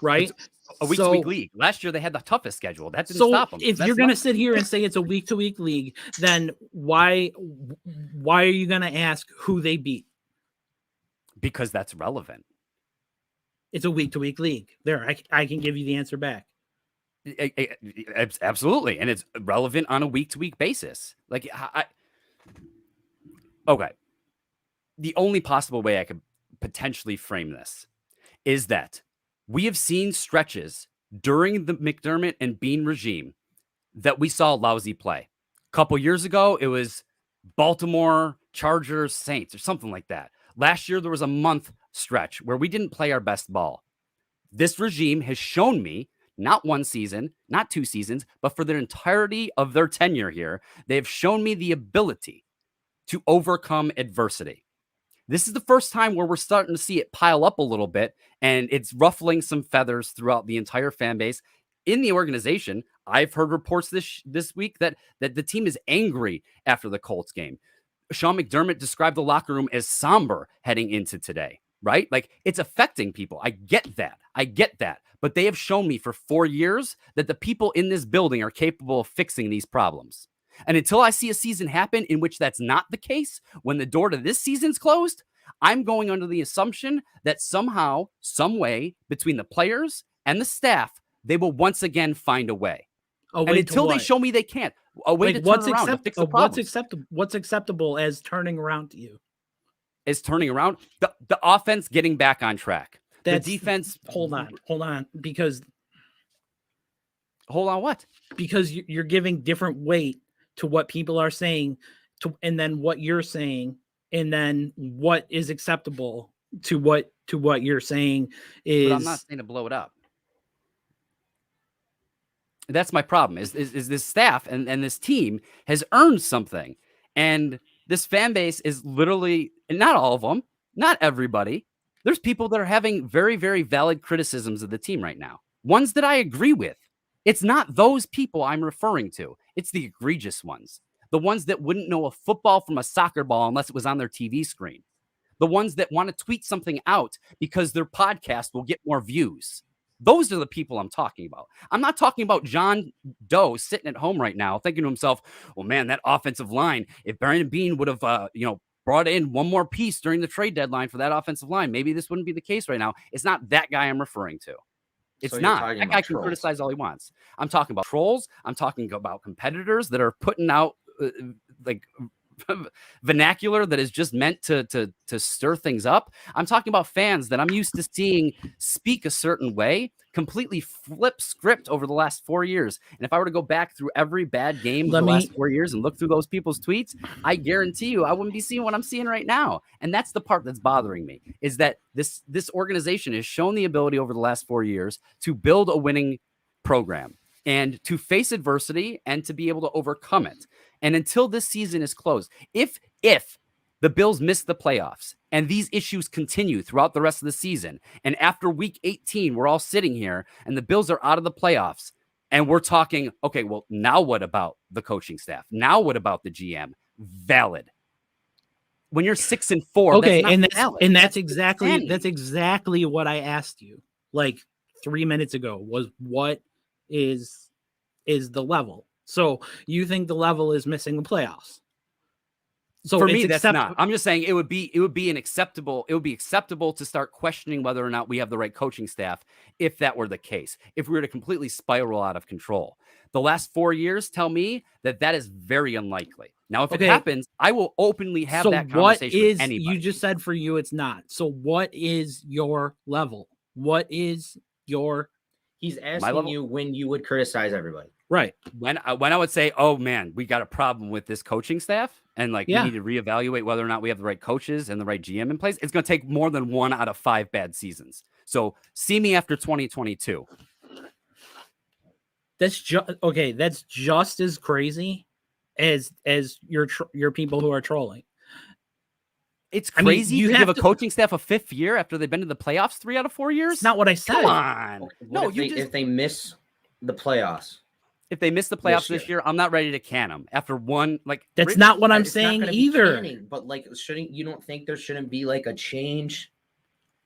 [SPEAKER 2] Right?
[SPEAKER 1] It's a week-to-week league. Last year they had the toughest schedule. That didn't stop them.
[SPEAKER 2] If you're going to sit here and say it's a week-to-week league, then why are you going to ask who they beat?
[SPEAKER 1] Because that's relevant.
[SPEAKER 2] It's a week-to-week league. There, I can give you the answer back.
[SPEAKER 1] Absolutely, and it's relevant on a week-to-week basis. Okay. The only possible way I could potentially frame this is that we have seen stretches during the McDermott and Beane regime that we saw lousy play. A couple years ago, it was Baltimore, Chargers, Saints, or something like that. Last year, there was a month stretch where we didn't play our best ball. This regime has shown me, not 1 season, not 2 seasons, but for the entirety of their tenure here, they have shown me the ability to overcome adversity. This is the first time where we're starting to see it pile up a little bit, and it's ruffling some feathers throughout the entire fan base. In the organization, I've heard reports this week that the team is angry after the Colts game. Sean McDermott described the locker room as somber heading into today, right? Like, it's affecting people. I get that. But they have shown me for 4 years that the people in this building are capable of fixing these problems. And until I see a season happen in which that's not the case, when the door to this season's closed, I'm going under the assumption that somehow, some way, between the players and the staff, they will once again find a way. And until they show me they can't, a way to turn around, to fix the problems.
[SPEAKER 2] What's acceptable as turning around to you?
[SPEAKER 1] Is turning around the offense getting back on track. The defense.
[SPEAKER 2] Hold on, because
[SPEAKER 1] hold on what?
[SPEAKER 2] Because you're giving different weight to what people are saying, and then what you're saying, and then what is acceptable to what you're saying is.
[SPEAKER 1] But I'm not saying to blow it up. That's my problem. Is this staff and this team has earned something, and this fan base is literally, not all of them, not everybody. There's people that are having very, very valid criticisms of the team right now. Ones that I agree with. It's not those people I'm referring to. It's the egregious ones. The ones that wouldn't know a football from a soccer ball unless it was on their TV screen. The ones that want to tweet something out because their podcast will get more views. Those are the people I'm talking about. I'm not talking about John Doe sitting at home right now thinking to himself, well, man, that offensive line, if Brandon Beane would have, brought in one more piece during the trade deadline for that offensive line, maybe this wouldn't be the case right now. It's not that guy I'm referring to. It's not. That guy can criticize all he wants. I'm talking about trolls. I'm talking about competitors that are putting out vernacular that is just meant to stir things up. I'm talking about fans that I'm used to seeing speak a certain way, completely flip script over the last 4 years. And if I were to go back through every bad game of the last 4 years and look through those people's tweets, I guarantee you I wouldn't be seeing what I'm seeing right now. And that's the part that's bothering me, is that this organization has shown the ability over the last 4 years to build a winning program and to face adversity and to be able to overcome it. And until this season is closed, if the Bills miss the playoffs and these issues continue throughout the rest of the season, and after week 18, we're all sitting here and the Bills are out of the playoffs and we're talking, okay, well, now what about the coaching staff? Now what about the GM? Valid. When you're 6-4,
[SPEAKER 2] okay,
[SPEAKER 1] that's
[SPEAKER 2] that's exactly what I asked you like 3 minutes ago, was what is the level? So you think the level is missing the playoffs? So
[SPEAKER 1] for me, that's not. I'm just saying it would be acceptable to start questioning whether or not we have the right coaching staff if that were the case. If we were to completely spiral out of control. The last 4 years tell me that is very unlikely. Now, if it happens, I will openly have that conversation with anybody.
[SPEAKER 2] You just said for you it's not. So what is your level? What is your...
[SPEAKER 4] He's asking you when you would criticize everybody.
[SPEAKER 2] Right.
[SPEAKER 1] When I would say, oh man, we got a problem with this coaching staff and we need to reevaluate whether or not we have the right coaches and the right GM in place. It's going to take more than 1 out of 5 bad seasons. So see me after 2022.
[SPEAKER 2] That's just as crazy as your people who are trolling.
[SPEAKER 1] It's crazy to give a coaching staff a 5th year after they've been to the playoffs 3 out of 4 years.
[SPEAKER 2] It's not what I said.
[SPEAKER 1] Come on.
[SPEAKER 4] If they miss the playoffs.
[SPEAKER 1] If they miss the playoffs this year, I'm not ready to can them after one.
[SPEAKER 2] That's not what I'm saying either.
[SPEAKER 4] But you don't think there shouldn't be a change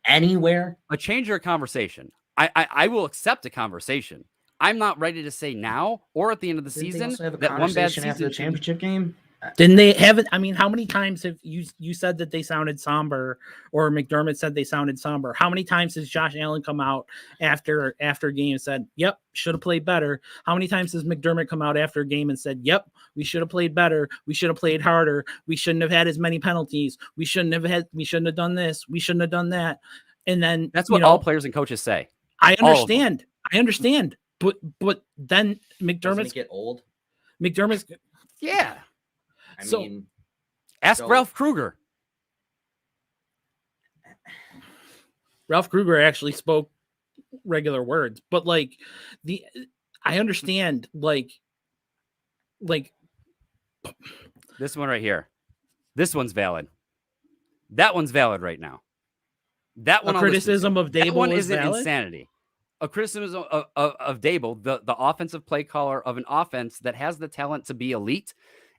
[SPEAKER 4] anywhere?
[SPEAKER 1] A change or a conversation? I will accept a conversation. I'm not ready to say now or at the end of the season that one bad season
[SPEAKER 4] after the championship game.
[SPEAKER 2] Didn't they have it? I mean, how many times have you said that they sounded somber, or McDermott said they sounded somber? How many times has Josh Allen come out after a game and said, "Yep, should have played better"? How many times has McDermott come out after a game and said, "Yep, we should have played better. We should have played harder. We shouldn't have had as many penalties. We shouldn't have done this. We shouldn't have done that." And then
[SPEAKER 1] that's what all players and coaches say.
[SPEAKER 2] I understand. But then McDermott's
[SPEAKER 4] get old.
[SPEAKER 2] McDermott's
[SPEAKER 1] yeah.
[SPEAKER 4] I mean,
[SPEAKER 1] ask Ralph Kruger.
[SPEAKER 2] Ralph Kruger actually spoke regular words, but I understand
[SPEAKER 1] this one right here. This one's valid. That one's valid right now. That one,
[SPEAKER 2] a criticism of Dable,
[SPEAKER 1] that one isn't
[SPEAKER 2] valid?
[SPEAKER 1] Insanity. A criticism of Dable, the offensive play caller of an offense that has the talent to be elite.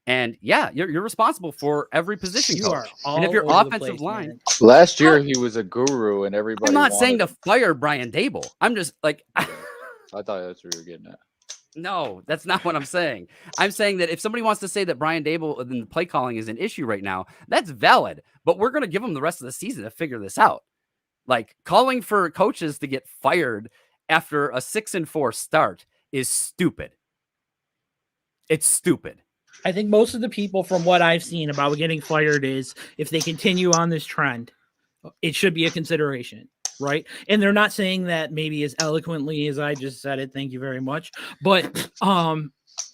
[SPEAKER 1] And yeah, you're responsible for every position coach. And if your offensive line,
[SPEAKER 3] man. Last year he was a guru, and everybody.
[SPEAKER 1] I'm not saying to fire Brian Dable. I'm just I
[SPEAKER 3] thought that's what you were getting at.
[SPEAKER 1] No, that's not what I'm saying. I'm saying that if somebody wants to say that Brian Dable and the play calling is an issue right now, that's valid. But we're going to give them the rest of the season to figure this out. Like, calling for coaches to get fired after a 6-4 start is stupid. It's stupid.
[SPEAKER 2] I think most of the people from what I've seen about getting fired is if they continue on this trend, it should be a consideration, right? And they're not saying that maybe as eloquently as I just said it. Thank you very much. But,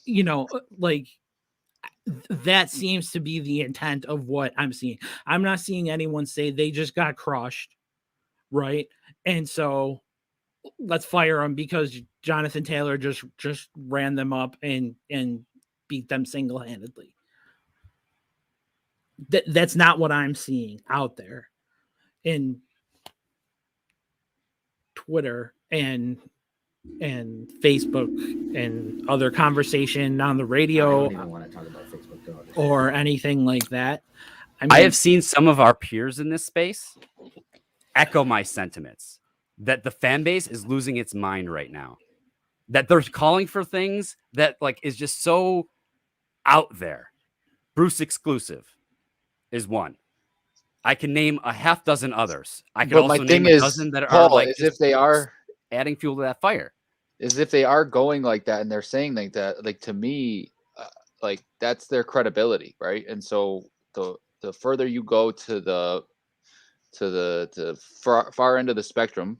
[SPEAKER 2] you know, like that seems to be the intent of what I'm seeing. I'm not seeing anyone say they just got crushed, right? And so let's fire them because Jonathan Taylor just ran them up and beat them single-handedly. That's not what I'm seeing out there in Twitter and Facebook and other conversation on the radio.
[SPEAKER 4] I don't even want to talk about Facebook
[SPEAKER 2] or anything like that.
[SPEAKER 1] I have seen some of our peers in this space echo my sentiments that the fan base is losing its mind right now, that they're calling for things that like is just so out there. Bruce exclusive is one. I can name a half dozen others. I can also name a dozen that are like
[SPEAKER 3] as if they are
[SPEAKER 1] adding fuel to that fire.
[SPEAKER 3] As if they are going like that and they're saying like that, like to me, like that's their credibility, right? And so the further you go to the far end of the spectrum,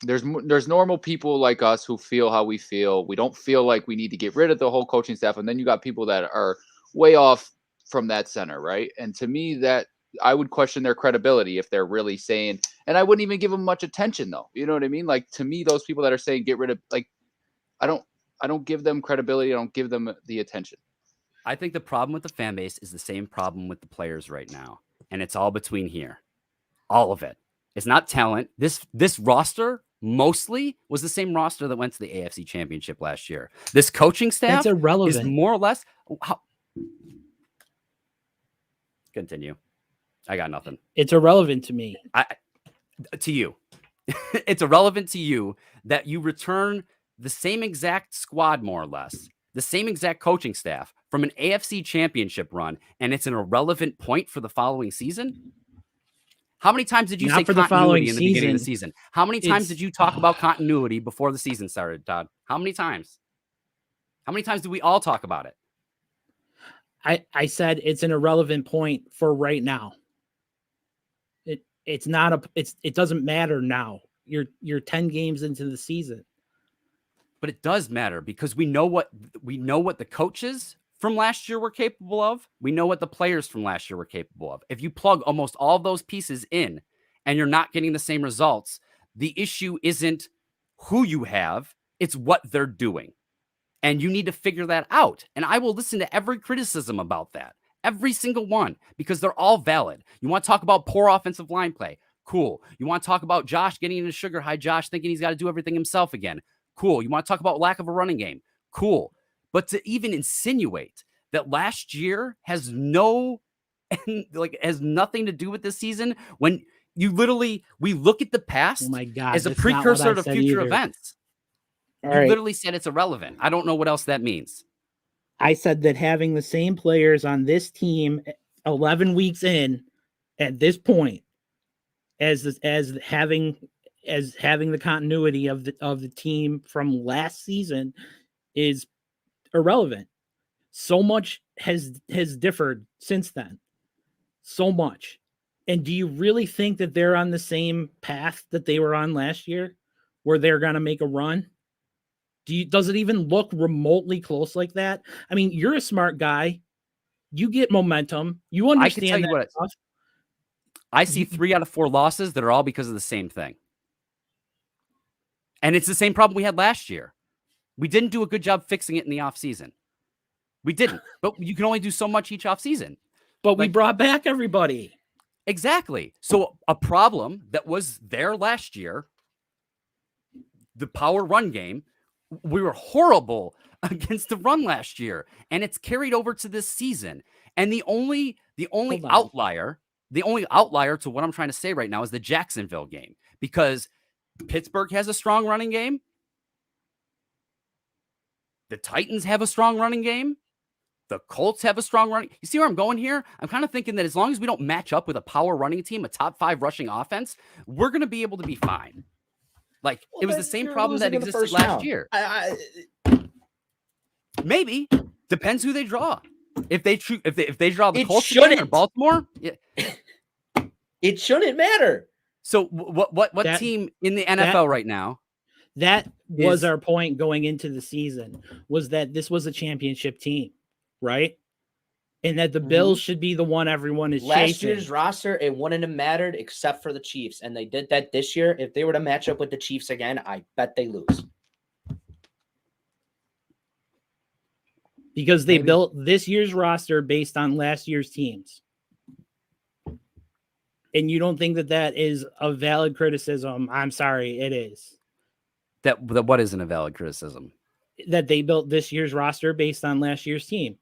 [SPEAKER 3] there's normal people like us who feel how we feel. We don't feel like we need to get rid of the whole coaching staff, and then you got people that are way off from that center, right? And to me, that I would question their credibility if they're really saying, and I wouldn't even give them much attention though. You know what I mean? Like to me, those people that are saying get rid of, like, I don't give them credibility. I don't give them the attention.
[SPEAKER 1] I think the problem with the fan base is the same problem with the players right now. And it's all between here. All of it. It's not talent. This roster mostly was the same roster that went to the AFC Championship last year. This coaching staff is more or less. Continue. I got nothing.
[SPEAKER 2] It's irrelevant to me.
[SPEAKER 1] To you. It's irrelevant to you that you return the same exact squad, more or less, the same exact coaching staff from an AFC Championship run, and it's an irrelevant point for the following season? How many times did you say continuity in the beginning of the season? How many times did you talk about continuity before the season started, Todd? How many times? How many times did we all talk about it?
[SPEAKER 2] I said it's an irrelevant point for right now. It doesn't matter now. You're 10 games into the season.
[SPEAKER 1] But it does matter because we know what the coaches from last year were capable of. We know what the players from last year were capable of. If you plug almost all of those pieces in and you're not getting the same results, the issue isn't who you have, it's what they're doing. And you need to figure that out. And I will listen to every criticism about that. Every single one, because they're all valid. You want to talk about poor offensive line play? Cool. You want to talk about Josh getting into sugar high, Josh thinking he's got to do everything himself again? Cool. You want to talk about lack of a running game? Cool. But to even insinuate that last year has nothing to do with this season, when we look at the past as a precursor to future events. You literally said it's irrelevant. I don't know what else that means.
[SPEAKER 2] I said that having the same players on this team 11 weeks in at this point as having the continuity of the team from last season is irrelevant. So much has differed since then. So much. And do you really think that they're on the same path that they were on last year where they're going to make a run? Does it even look remotely close like that? I mean, you're a smart guy. You get momentum. You understand that stuff.
[SPEAKER 1] I see 3 out of 4 losses that are all because of the same thing. And it's the same problem we had last year. We didn't do a good job fixing it in the offseason. We didn't. But you can only do so much each offseason.
[SPEAKER 2] But we brought back everybody.
[SPEAKER 1] Exactly. So a problem that was there last year, the power run game, we were horrible against the run last year, and it's carried over to this season. And the only outlier to what I'm trying to say right now is the Jacksonville game, because Pittsburgh has a strong running game. the Titans have a strong running game. The Colts have a strong running. You see where I'm going here? I'm kind of thinking that as long as we don't match up with a power running team, a top 5 rushing offense, we're going to be able to be fine. Like, it was the same problem that existed last year. Maybe. Depends who they draw. If they draw the Colts again or Baltimore,
[SPEAKER 4] it shouldn't matter.
[SPEAKER 1] So what team in the NFL right now?
[SPEAKER 2] That was our point going into the season, was that this was a championship team, right? And that the Bills should be the one everyone is chasing.
[SPEAKER 4] Last year's roster, it wouldn't have mattered except for the Chiefs. And they did that this year. If they were to match up with the Chiefs again, I bet they lose.
[SPEAKER 2] Because they built this year's roster based on last year's teams. And you don't think that that is a valid criticism? I'm sorry, it is.
[SPEAKER 1] That what isn't a valid criticism?
[SPEAKER 2] That they built this year's roster based on last year's team.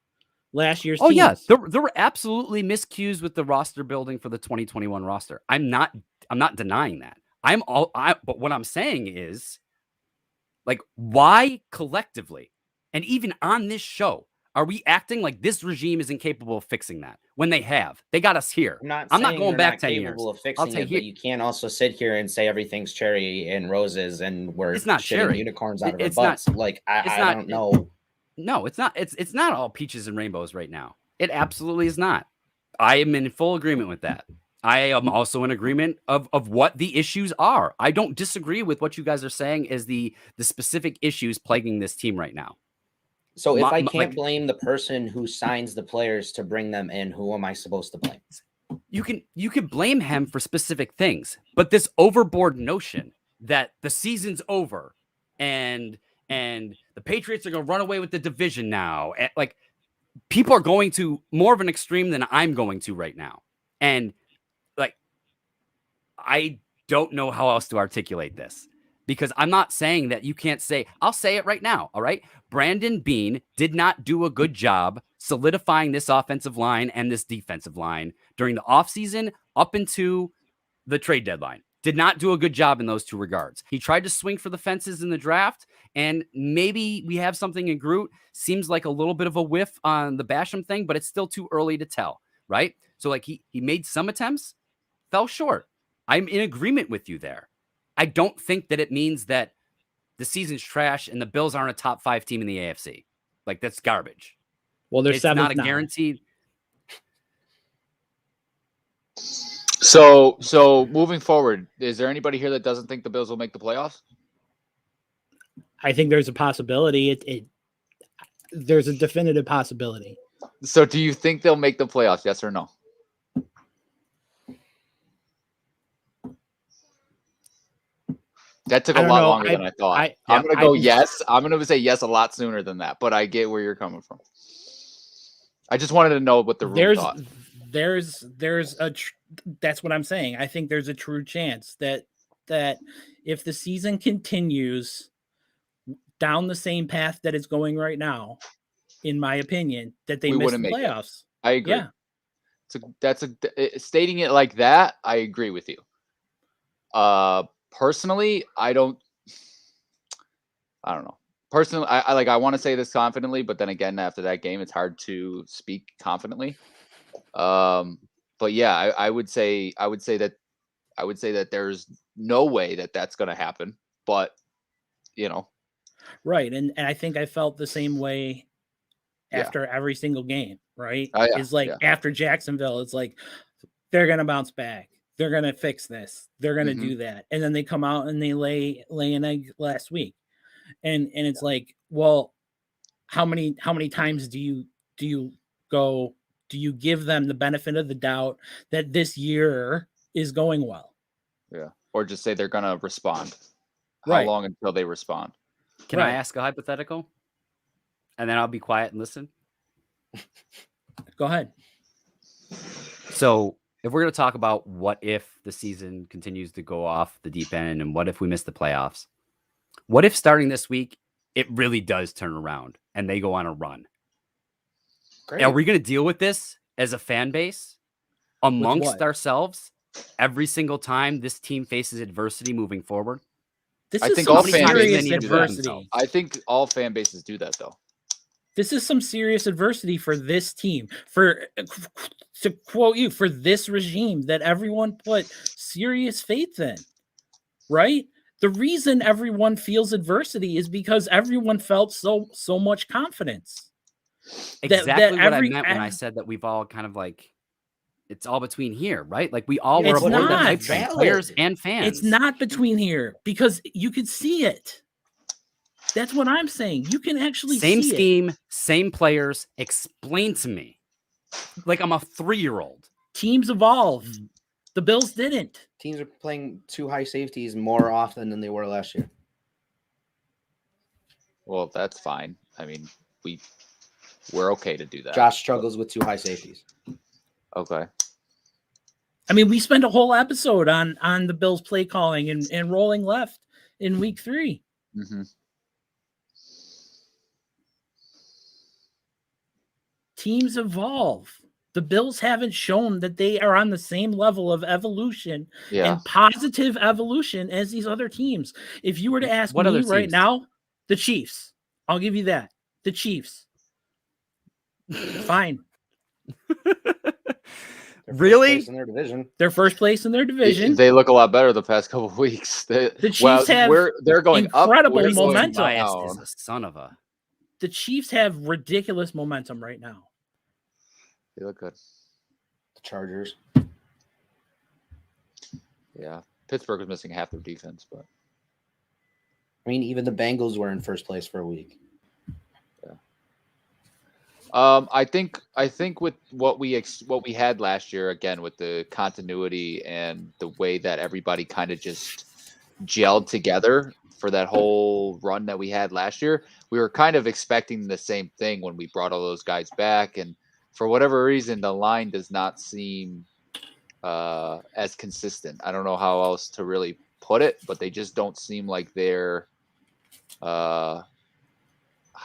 [SPEAKER 2] Last year's
[SPEAKER 1] teams. Yeah, there were absolutely miscues with the roster building for the 2021 roster. I'm not denying that. But what I'm saying is, like, why collectively and even on this show are we acting like this regime is incapable of fixing that when they got us here?
[SPEAKER 4] I'm not going back 10 years.
[SPEAKER 2] Of
[SPEAKER 4] fixing it, but you can't also sit here and say everything's cherry and roses and we're
[SPEAKER 1] it's not cherry
[SPEAKER 4] unicorns out of our butts. I don't know.
[SPEAKER 1] No, it's not. It's not all peaches and rainbows right now. It absolutely is not. I am in full agreement with that. I am also in agreement of what the issues are. I don't disagree with what you guys are saying as the specific issues plaguing this team right now.
[SPEAKER 4] So if I can't blame the person who signs the players to bring them in, who am I supposed to blame?
[SPEAKER 1] You can blame him for specific things, but this overboard notion that the season's over and the Patriots are going to run away with the division now, and, like, people are going to more of an extreme than I'm going to right now. And, like, I don't know how else to articulate this, because I'm not saying that you can't say, I'll say it right now. All right. Brandon Beane did not do a good job solidifying this offensive line and this defensive line during the offseason up into the trade deadline. Did not do a good job in those two regards. He tried to swing for the fences in the draft, and maybe we have something in Groot. Seems like a little bit of a whiff on the Basham thing, but it's still too early to tell, right? So, like, he made some attempts, fell short. I'm in agreement with you there. I don't think that it means that the season's trash and the Bills aren't a top 5 team in the AFC. Like, that's garbage.
[SPEAKER 2] Well, there's
[SPEAKER 1] not a guaranteed.
[SPEAKER 3] So moving forward, is there anybody here that doesn't think the Bills will make the playoffs?
[SPEAKER 2] I think there's a possibility. There's a definitive possibility.
[SPEAKER 3] So do you think they'll make the playoffs? Yes or no? That took a lot longer than I thought. I'm going to go yes. I'm going to say yes a lot sooner than that, but I get where you're coming from. I just wanted to know what the room thought.
[SPEAKER 2] That's what I'm saying. I think there's a true chance that if the season continues down the same path that it's going right now, in my opinion, that they miss the playoffs.
[SPEAKER 3] I agree. Yeah. Stating it like that, I agree with you. Personally, I don't know. Personally, I want to say this confidently, but then again, after that game, it's hard to speak confidently. But yeah, I would say that there's no way that that's going to happen, but
[SPEAKER 2] right. And I think I felt the same way after every single game, right? It's like after Jacksonville, it's like, they're going to bounce back. They're going to fix this. They're going to do that. And then they come out and they lay an egg last week. And it's like, well, how many times do you give them the benefit of the doubt that this year is going well?
[SPEAKER 3] Yeah. Or just say they're going to respond. How long until they respond?
[SPEAKER 1] Can I ask a hypothetical? And then I'll be quiet and listen.
[SPEAKER 2] Go ahead.
[SPEAKER 1] So if we're going to talk about what if the season continues to go off the deep end and what if we miss the playoffs, what if starting this week, it really does turn around and they go on a run? Great. Are we going to deal with this as a fan base amongst ourselves every single time this team faces adversity moving forward?
[SPEAKER 2] This
[SPEAKER 3] I
[SPEAKER 2] is
[SPEAKER 3] think
[SPEAKER 2] some
[SPEAKER 3] all fan
[SPEAKER 2] serious
[SPEAKER 3] bases do that.
[SPEAKER 2] adversity.
[SPEAKER 3] I think all fan bases do that though.
[SPEAKER 2] This is some serious adversity for this team. To quote you, for this regime that everyone put serious faith in, right? The reason everyone feels adversity is because everyone felt so much confidence.
[SPEAKER 1] Exactly what I meant when I said that we've all kind of like, it's all between here, right? Like we all were aboard that hype train, players and fans.
[SPEAKER 2] It's not between here because you could see it. That's what I'm saying. You can actually
[SPEAKER 1] same
[SPEAKER 2] see
[SPEAKER 1] scheme,
[SPEAKER 2] it.
[SPEAKER 1] same players. Explain to me, like I'm a 3-year-old.
[SPEAKER 2] Teams evolve. The Bills didn't.
[SPEAKER 4] Teams are playing 2 high safeties more often than they were last year.
[SPEAKER 3] Well, that's fine. I mean, we're okay to do that.
[SPEAKER 4] Josh struggles with 2 high safeties.
[SPEAKER 3] Okay.
[SPEAKER 2] I mean, we spent a whole episode on the Bills play calling and rolling left in week 3.
[SPEAKER 3] Mm-hmm.
[SPEAKER 2] Teams evolve. The Bills haven't shown that they are on the same level of evolution and positive evolution as these other teams. If you were to ask me right now, the Chiefs. I'll give you that. The Chiefs. Fine.
[SPEAKER 1] Really?
[SPEAKER 4] In their division.
[SPEAKER 2] They're first place in their division.
[SPEAKER 3] They look a lot better the past couple of weeks.
[SPEAKER 2] The Chiefs
[SPEAKER 3] they're going
[SPEAKER 2] incredible
[SPEAKER 3] up.
[SPEAKER 2] Momentum.
[SPEAKER 1] Is a son of a.
[SPEAKER 2] The Chiefs have ridiculous momentum right now.
[SPEAKER 3] They look good.
[SPEAKER 4] The Chargers.
[SPEAKER 3] Yeah. Pittsburgh was missing half their defense, but
[SPEAKER 4] I mean, even the Bengals were in first place for a week.
[SPEAKER 3] Yeah. I think with what we had last year, again with the continuity and the way that everybody kind of just gelled together for that whole run that we had last year, we were kind of expecting the same thing when we brought all those guys back, and for whatever reason, the line does not seem as consistent. I don't know how else to really put it, but they just don't seem like they're I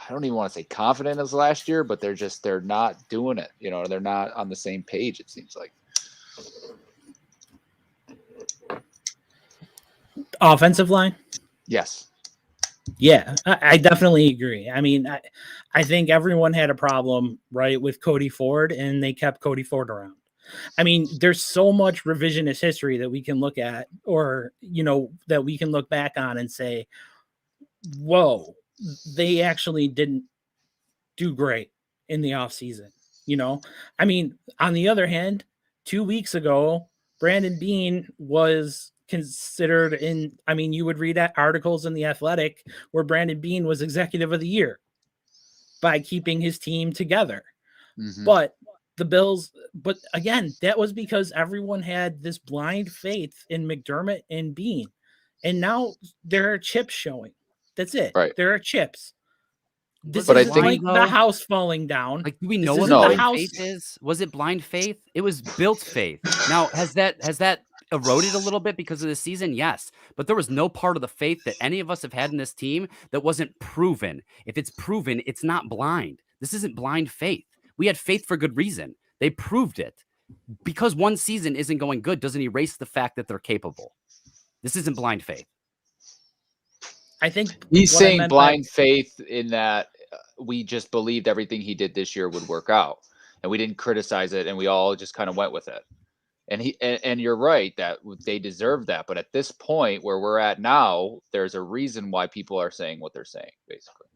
[SPEAKER 3] don't even want to say confident as last year, but they're not doing it. You know, they're not on the same page, it seems like.
[SPEAKER 2] Offensive line?
[SPEAKER 3] Yes.
[SPEAKER 2] Yeah, I definitely agree. I mean, I think everyone had a problem, right, with Cody Ford, and they kept Cody Ford around. I mean, there's so much revisionist history that we can look at, or, you know, that we can look back on and say, whoa, they actually didn't do great in the offseason. You know, I mean, on the other hand, 2 weeks ago, Brandon Beane was considered you would read articles in The Athletic where Brandon Beane was executive of the year by keeping his team together. Mm-hmm. But the Bills, again, that was because everyone had this blind faith in McDermott and Beane. And now there are chips showing. That's it.
[SPEAKER 3] Right.
[SPEAKER 2] There are chips. This
[SPEAKER 3] but
[SPEAKER 2] is
[SPEAKER 3] I think,
[SPEAKER 2] like the house falling down.
[SPEAKER 1] Like, do we know what blind faith is? Was it blind faith? It was built faith. Now, has that eroded a little bit because of the season? Yes. But there was no part of the faith that any of us have had in this team that wasn't proven. If it's proven, it's not blind. This isn't blind faith. We had faith for good reason. They proved it. Because one season isn't going good doesn't erase the fact that they're capable. This isn't blind faith.
[SPEAKER 2] I think
[SPEAKER 3] he's saying blind faith in that we just believed everything he did this year would work out, and we didn't criticize it, and we all just kind of went with it. And you're right that they deserve that, but at this point where we're at now, there's a reason why people are saying what they're saying, basically.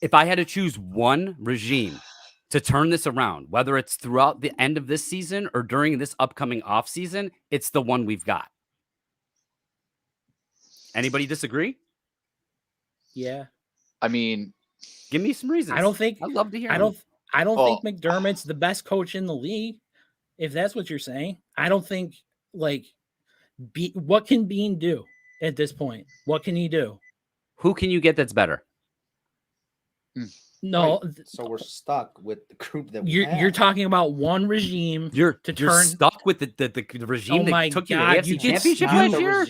[SPEAKER 1] If I had to choose one regime to turn this around, whether it's throughout the end of this season or during this upcoming offseason, it's the one we've got. Anybody disagree?
[SPEAKER 2] Yeah.
[SPEAKER 3] I mean,
[SPEAKER 1] give me some reasons.
[SPEAKER 2] I don't think
[SPEAKER 1] I'd love to hear.
[SPEAKER 2] I don't think McDermott's the best coach in the league. If that's what you're saying, I don't think what can Beane do at this point? What can he do?
[SPEAKER 1] Who can you get that's better?
[SPEAKER 2] No,
[SPEAKER 4] right. So we're stuck with the group that
[SPEAKER 2] you're talking about one regime.
[SPEAKER 1] You're stuck with the regime that took you to the AFC Championship last year.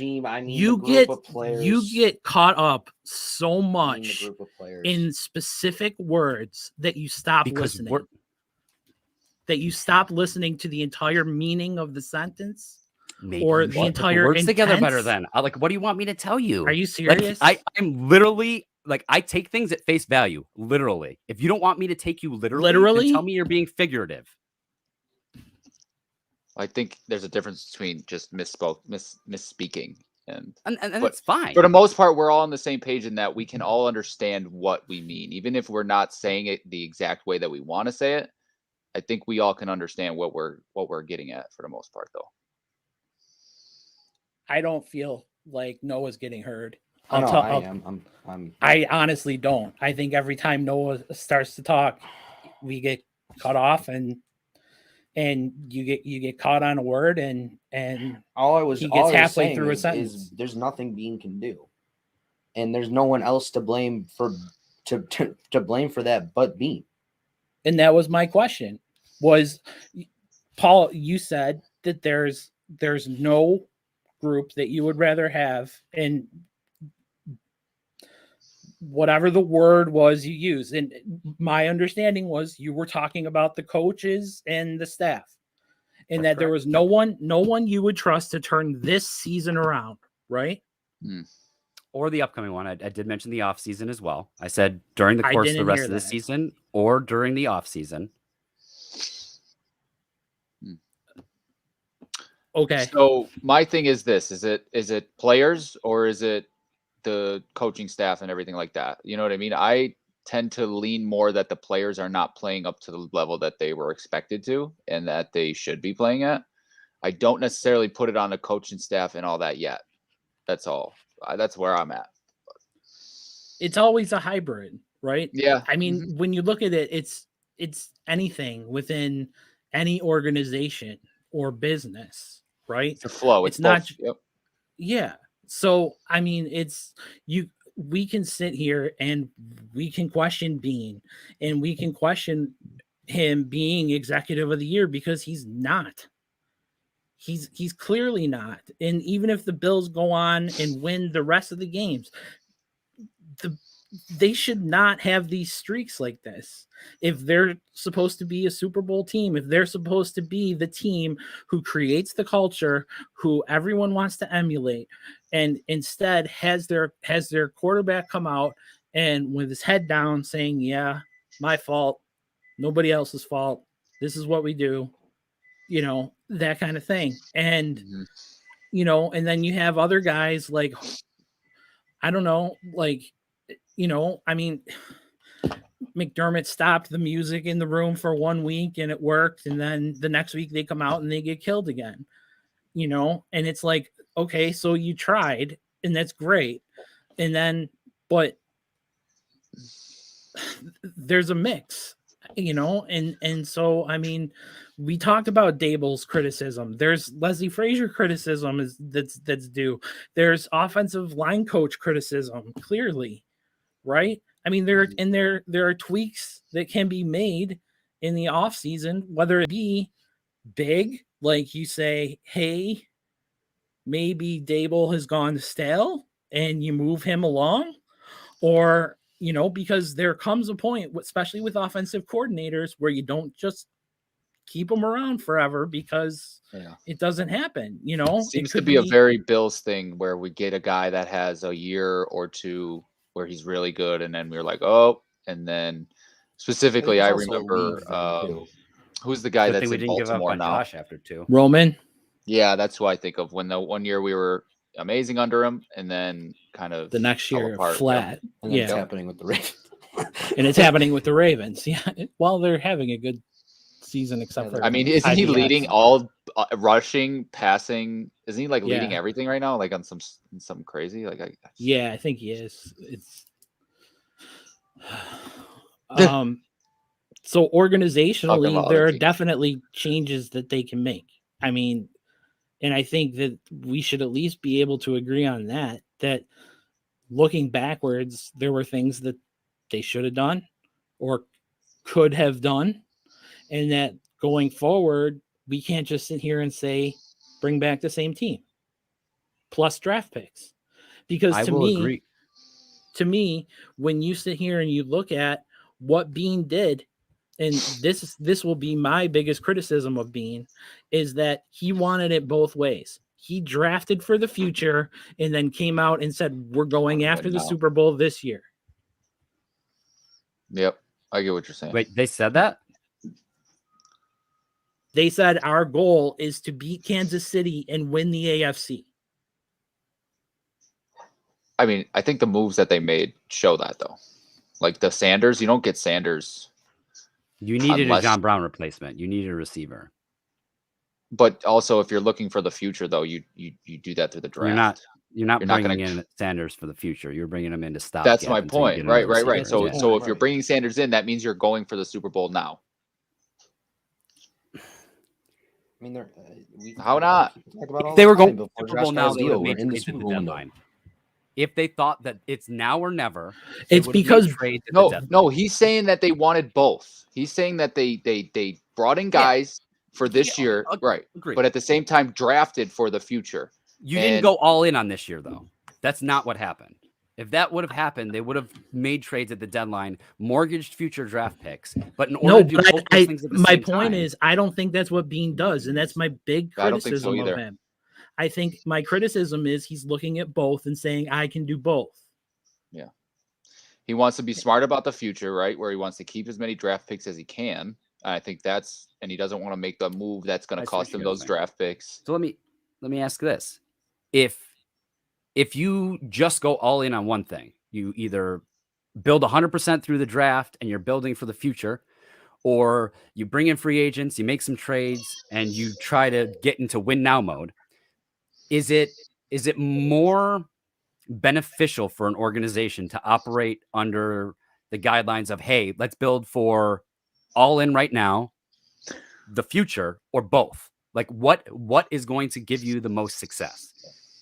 [SPEAKER 2] You get caught up so much in specific words that you stop listening. That you stop listening to the entire meaning of the sentence.
[SPEAKER 1] maybe
[SPEAKER 2] or
[SPEAKER 1] you
[SPEAKER 2] the
[SPEAKER 1] should put
[SPEAKER 2] entire
[SPEAKER 1] words together better
[SPEAKER 2] intense-
[SPEAKER 1] then. Like, what do you want me to tell you?
[SPEAKER 2] Are you
[SPEAKER 1] Like,
[SPEAKER 2] serious?
[SPEAKER 1] I'm literally like, I take things at face value, literally. If you don't want me to take you literally, then tell me you're being figurative.
[SPEAKER 3] I think there's a difference between just misspeaking
[SPEAKER 1] And
[SPEAKER 3] but
[SPEAKER 1] it's fine.
[SPEAKER 3] for the most part, we're all on the same page in that we can all understand what we mean, even if we're not saying it the exact way that we want to say it. I think we all can understand what we're getting at for the most part, though.
[SPEAKER 2] I don't feel like Noah's getting heard.
[SPEAKER 4] I am.
[SPEAKER 2] I honestly don't. I think every time Noah starts to talk, we get cut off, and you get caught on a word, and he gets halfway through a sentence.
[SPEAKER 4] Is there's nothing Bean can do, and there's no one else to blame for that but Bean.
[SPEAKER 2] And that was my question. Was Paul? You said that there's no group that you would rather have, and whatever the word was you used, and my understanding was you were talking about the coaches and the staff, and that there was no one you would trust to turn this season around, right?
[SPEAKER 1] Or the upcoming one. I did mention the off season as well. I said during the course of the rest of the season or during the off season.
[SPEAKER 2] Okay.
[SPEAKER 3] So my thing is this: is it players or is it the coaching staff and everything like that? You know what I mean? I tend to lean more that the players are not playing up to the level that they were expected to and that they should be playing at. I don't necessarily put it on the coaching staff and all that yet. That's all. That's where I'm at.
[SPEAKER 2] It's always a hybrid, right?
[SPEAKER 3] Yeah.
[SPEAKER 2] I mean, when you look at it, it's anything within any organization or business, right?
[SPEAKER 3] It's a flow.
[SPEAKER 2] It's not.
[SPEAKER 3] Yep.
[SPEAKER 2] Yeah. So, I mean, we can sit here and we can question Bean, and we can question him being executive of the year because he's not. He's clearly not. And even if the Bills go on and win the rest of the games, they should not have these streaks like this. If they're supposed to be a Super Bowl team, if they're supposed to be the team who creates the culture, who everyone wants to emulate, and instead has their quarterback come out and with his head down saying, yeah, my fault, nobody else's fault, this is what we do, you know, that kind of thing. And you know, and then you have other guys like, I don't know, like, you know, I mean, McDermott stopped the music in the room for 1 week and it worked. And then the next week they come out and they get killed again, you know? And it's like, okay, so you tried and that's great. And then, but there's a mix, you know? And so, I mean, we talked about Dable's criticism. There's Leslie Frazier criticism that's due. There's offensive line coach criticism, clearly, right? I mean, there are tweaks that can be made in the offseason, whether it be big, like you say, hey, maybe Dable has gone stale and you move him along, or, you know, because there comes a point, especially with offensive coordinators, where you don't just keep them around forever because it doesn't happen, you know?
[SPEAKER 3] Seems to be a very Bills thing where we get a guy that has a year or two where he's really good, and then we're like, oh, and then specifically, I remember who's the guy that's in Baltimore now?
[SPEAKER 1] Josh after 2.
[SPEAKER 2] Roman.
[SPEAKER 3] Yeah, that's who I think of. When the 1 year we were amazing under him, and then kind of
[SPEAKER 2] the next year flat.
[SPEAKER 4] And it's happening with the Ravens.
[SPEAKER 2] And it's happening with the Ravens. Yeah, well, they're having a good season, except for.
[SPEAKER 3] I mean, isn't he leading all rushing, passing? Isn't he like leading everything right now? Like on some crazy like.
[SPEAKER 2] I think he is. It's. So organizationally, there are definitely changes that they can make. I mean, and I think that we should at least be able to agree on that. That looking backwards, there were things that they should have done or could have done. And that going forward, we can't just sit here and say, bring back the same team plus draft picks. Because to me, when you sit here and you look at what Bean did, and this will be my biggest criticism of Bean, is that he wanted it both ways. He drafted for the future and then came out and said, we're going after the Super Bowl this year.
[SPEAKER 3] Yep. I get what you're saying.
[SPEAKER 1] Wait, they said that?
[SPEAKER 2] They said our goal is to beat Kansas City and win the AFC.
[SPEAKER 3] I mean, I think the moves that they made show that, though. Like the Sanders, you don't get Sanders.
[SPEAKER 1] You needed a John Brown replacement. You needed a receiver.
[SPEAKER 3] But also, if you're looking for the future, though, you do that through the draft.
[SPEAKER 1] You're not bringing in Sanders for the future. You're bringing him in to stop.
[SPEAKER 3] That's my point. Right. So if you're bringing Sanders in, that means you're going for the Super Bowl now.
[SPEAKER 4] I mean,
[SPEAKER 3] how not?
[SPEAKER 1] If they were going to the Super Bowl now, they would have made trades at the deadline. If they thought that it's now or never,
[SPEAKER 2] it's because
[SPEAKER 3] no. He's saying that they wanted both. He's saying that they brought in guys for this year, right?
[SPEAKER 1] Agreed.
[SPEAKER 3] But at the same time, drafted for the future.
[SPEAKER 1] You didn't go all in on this year, though. That's not what happened. If that would have happened, they would have made trades at the deadline, mortgaged future draft picks. But in order to do both those things at the
[SPEAKER 2] my
[SPEAKER 1] same
[SPEAKER 2] point
[SPEAKER 1] time,
[SPEAKER 2] is, I don't think that's what Bean does, and that's my big criticism of him. I think my criticism is he's looking at both and saying, I can do both.
[SPEAKER 3] Yeah. He wants to be smart about the future, right? Where he wants to keep as many draft picks as he can. I think and he doesn't want to make the move that's going to cost him those draft picks.
[SPEAKER 1] So let me ask this. If you just go all in on one thing, you either build 100% through the draft and you're building for the future, or you bring in free agents, you make some trades, and you try to get into win now mode. Is it more beneficial for an organization to operate under the guidelines of, hey, let's build for all in right now, the future, or both? Like what is going to give you the most success?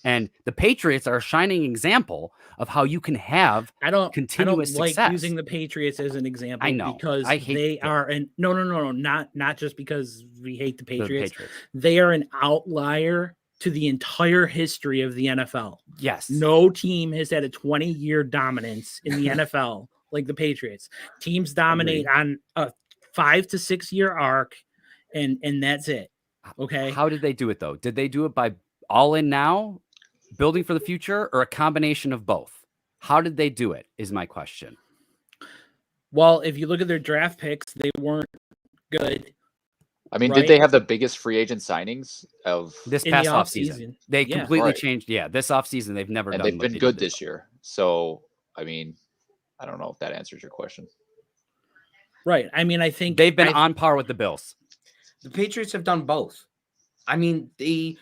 [SPEAKER 1] And the Patriots are a shining example of how you can have continuous success.
[SPEAKER 2] Like using the Patriots as an example.
[SPEAKER 1] I know,
[SPEAKER 2] because they are and no, not just because we hate the Patriots.
[SPEAKER 1] The Patriots.
[SPEAKER 2] They are an outlier to the entire history of the NFL.
[SPEAKER 1] Yes.
[SPEAKER 2] No team has had a 20-year dominance in the NFL like the Patriots. Teams dominate on a 5 to 6 year arc, and that's it. Okay.
[SPEAKER 1] How did they do it though? Did they do it by all in now, building for the future, or a combination of both? How did they do it is my question.
[SPEAKER 2] Well, if you look at their draft picks, they weren't good.
[SPEAKER 3] I mean, did they have the biggest free agent signings of
[SPEAKER 1] this past offseason? They completely changed. Yeah, this offseason they've never done.
[SPEAKER 3] They've been good this year. So, I mean, I don't know if that answers your question.
[SPEAKER 2] Right. I mean, I think
[SPEAKER 1] they've been on par with the Bills.
[SPEAKER 4] The Patriots have done both. I mean, they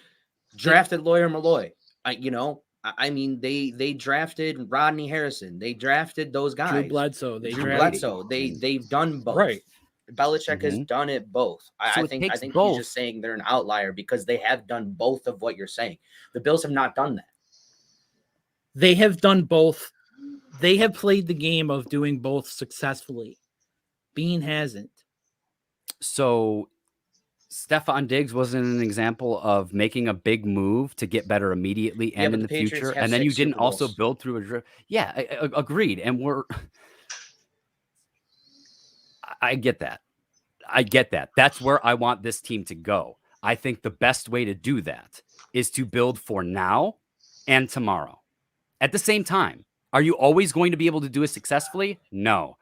[SPEAKER 4] drafted Lawyer Malloy. I mean, they drafted Rodney Harrison. They drafted those guys.
[SPEAKER 2] Drew Bledsoe.
[SPEAKER 4] They've done both.
[SPEAKER 2] Right.
[SPEAKER 4] Belichick has done it both. I think he's just saying they're an outlier because they have done both of what you're saying. The Bills have not done that.
[SPEAKER 2] They have done both. They have played the game of doing both successfully. Bean hasn't.
[SPEAKER 1] So Stephon Diggs wasn't an example of making a big move to get better immediately and in the future, and then you didn't also build through a drift. Yeah, agreed. And I get that. That's where I want this team to go. I think the best way to do that is to build for now and tomorrow at the same time. Are you always going to be able to do it successfully? No.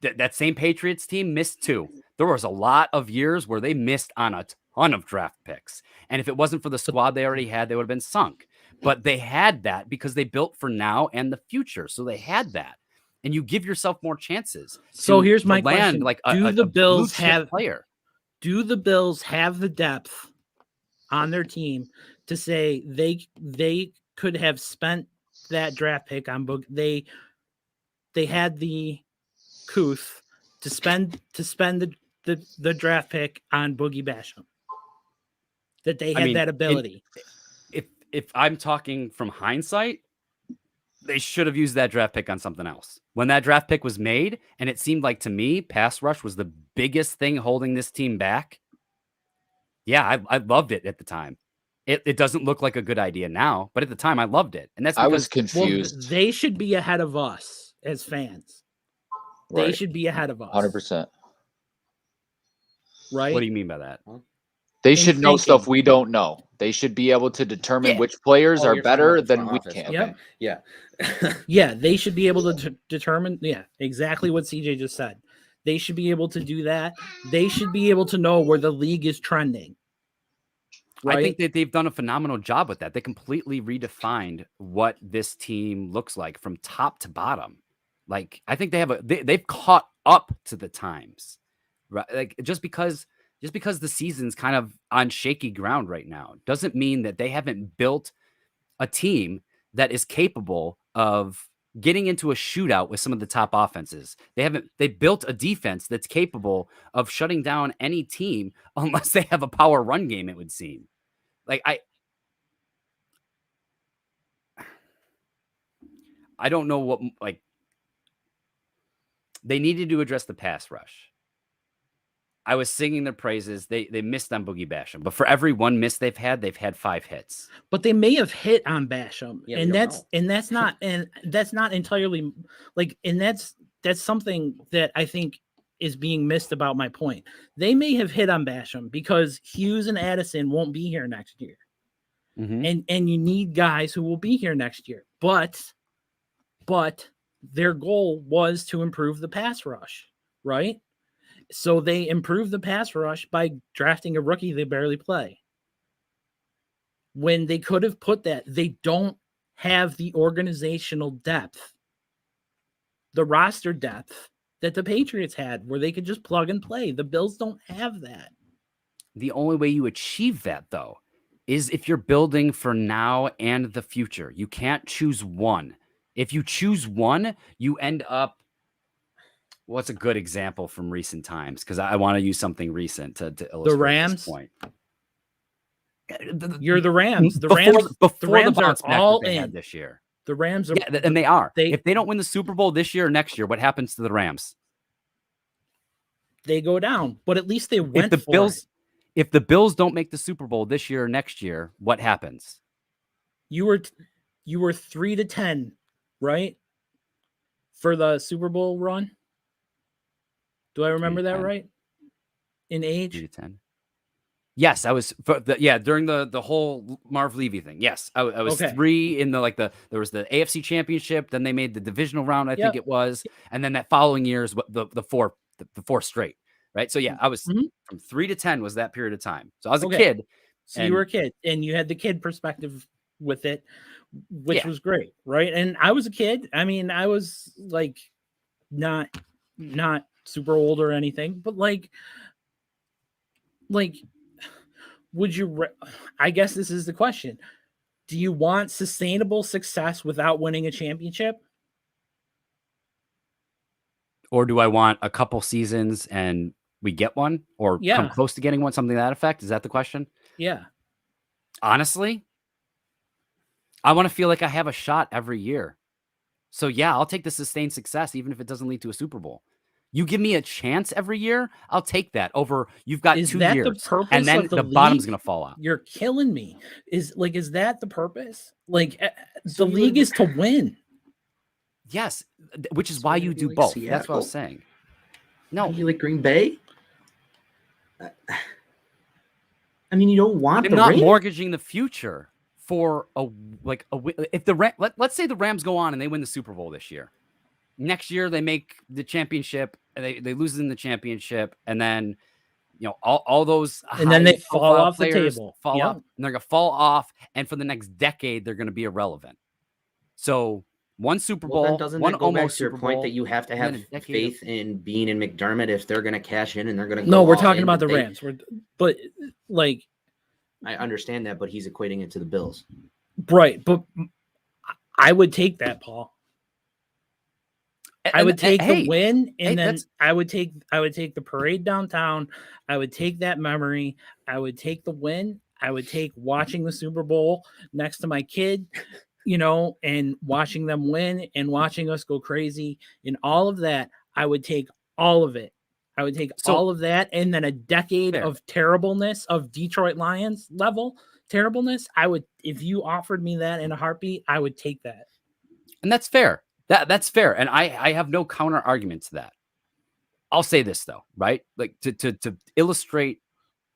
[SPEAKER 1] That same Patriots team missed too. There was a lot of years where they missed on a ton of draft picks. And if it wasn't for the squad they already had, they would have been sunk. But they had that because they built for now and the future. So they had that. And you give yourself more chances.
[SPEAKER 2] So here's my question.
[SPEAKER 1] Like
[SPEAKER 2] do the Bills have the depth on their team to say they could have spent that draft pick on book? They had the couth to spend the draft pick on Boogie Basham. That they had that ability.
[SPEAKER 1] If I'm talking from hindsight, they should have used that draft pick on something else. When that draft pick was made, and it seemed like to me, pass rush was the biggest thing holding this team back. Yeah, I loved it at the time. It doesn't look like a good idea now, but at the time I loved it. And that's because
[SPEAKER 3] I was confused.
[SPEAKER 2] Well, they should be ahead of us as fans. They should be ahead of us.
[SPEAKER 3] 100%.
[SPEAKER 2] Right?
[SPEAKER 1] What do you mean by that?
[SPEAKER 3] They should know stuff we don't know. They should be able to determine which players are better than we can.
[SPEAKER 4] Okay. Yeah.
[SPEAKER 2] Yeah, they should be able to determine. Yeah, exactly what CJ just said. They should be able to do that. They should be able to know where the league is trending. Right?
[SPEAKER 1] I think that they've done a phenomenal job with that. They completely redefined what this team looks like from top to bottom. Like, I think they've caught up to the times, right? Like, just because the season's kind of on shaky ground right now doesn't mean that they haven't built a team that is capable of getting into a shootout with some of the top offenses. They built a defense that's capable of shutting down any team unless they have a power run game, it would seem. Like, I don't know what, like, they needed to address the pass rush. I was singing their praises. They missed on Boogie Basham, but for every one miss they've had 5 hits.
[SPEAKER 2] But they may have hit on Basham,
[SPEAKER 4] Yeah,
[SPEAKER 2] and that's not entirely like, and that's something that I think is being missed about my point. They may have hit on Basham because Hughes and Addison won't be here next year.
[SPEAKER 1] Mm-hmm.
[SPEAKER 2] And you need guys who will be here next year. But their goal was to improve the pass rush, right? So they improved the pass rush by drafting a rookie they barely play. When they could have put that, they don't have the organizational depth, the roster depth that the Patriots had, where they could just plug and play. The Bills don't have that.
[SPEAKER 1] The only way you achieve that, though, is if you're building for now and the future. You can't choose one. If you choose one, you end up. What's a good example from recent times? Because I want to use something recent to illustrate
[SPEAKER 2] the Rams.
[SPEAKER 1] This point.
[SPEAKER 2] You're the Rams. The
[SPEAKER 1] Rams
[SPEAKER 2] are all
[SPEAKER 1] they
[SPEAKER 2] in
[SPEAKER 1] had this year.
[SPEAKER 2] The Rams are,
[SPEAKER 1] and they are. If they don't win the Super Bowl this year or next year, what happens to the Rams?
[SPEAKER 2] They go down. But at least they went.
[SPEAKER 1] If the Bills don't make the Super Bowl this year or next year, what happens?
[SPEAKER 2] You were 3-10, right? For the Super Bowl run. Do I remember that right? In age?
[SPEAKER 1] 3-10. Yes, I was. During the whole Marv Levy thing. Yes, I was 3 in there was the AFC Championship. Then they made the divisional round. I think it was, and then that following year is the 4 straight. Right. So I was from 3 to 10 was that period of time. So I was a kid.
[SPEAKER 2] So you were a kid, and you had the kid perspective with it, which was great, right? And I was a kid. I mean, I was like not super old or anything, but like would you I guess this is the question. Do you want sustainable success without winning a championship?
[SPEAKER 1] Or do I want a couple seasons and we get one, or come close to getting one, something to that effect? Is that the question?
[SPEAKER 2] Yeah.
[SPEAKER 1] Honestly, I want to feel like I have a shot every year. So I'll take the sustained success, even if it doesn't lead to a Super Bowl. You give me a chance every year, I'll take that over. You've got 2 years, and then the bottom's going to fall off.
[SPEAKER 2] You're killing me. Is that the purpose? Like, the league is to win.
[SPEAKER 1] Yes, which is why you do both. Seattle? That's what I was saying. No,
[SPEAKER 4] you like Green Bay? I mean, you don't want.
[SPEAKER 1] I'm not mortgaging the future for if let's say the Rams go on and they win the Super Bowl this year. Next year they make the championship and they lose in the championship, and then all those
[SPEAKER 2] and then they fall off the table,
[SPEAKER 1] fall off, and they're gonna fall off, and for the next decade they're gonna be irrelevant. So one Super Bowl,
[SPEAKER 4] then doesn't
[SPEAKER 1] one
[SPEAKER 4] that go
[SPEAKER 1] almost
[SPEAKER 4] back to your
[SPEAKER 1] Super
[SPEAKER 4] point
[SPEAKER 1] Bowl,
[SPEAKER 4] that you have to have faith in Bean and McDermott if they're going to cash in and they're going to go?
[SPEAKER 2] No, we're talking about the Rams. But
[SPEAKER 4] I understand that, but he's equating it to the Bills,
[SPEAKER 2] right? But I would take that, Paul. I would take the win, and then I would take the parade downtown. I would take that memory. I would take the win. I would take watching the Super Bowl next to my kid. And watching them win and watching us go crazy and all of that, I would take all of it. I would take all of that, and then a decade of terribleness, of Detroit Lions level terribleness. If you offered me that in a heartbeat, I would take that.
[SPEAKER 1] And that's fair. That's fair. And I have no counter argument to that. I'll say this though, right? Like to illustrate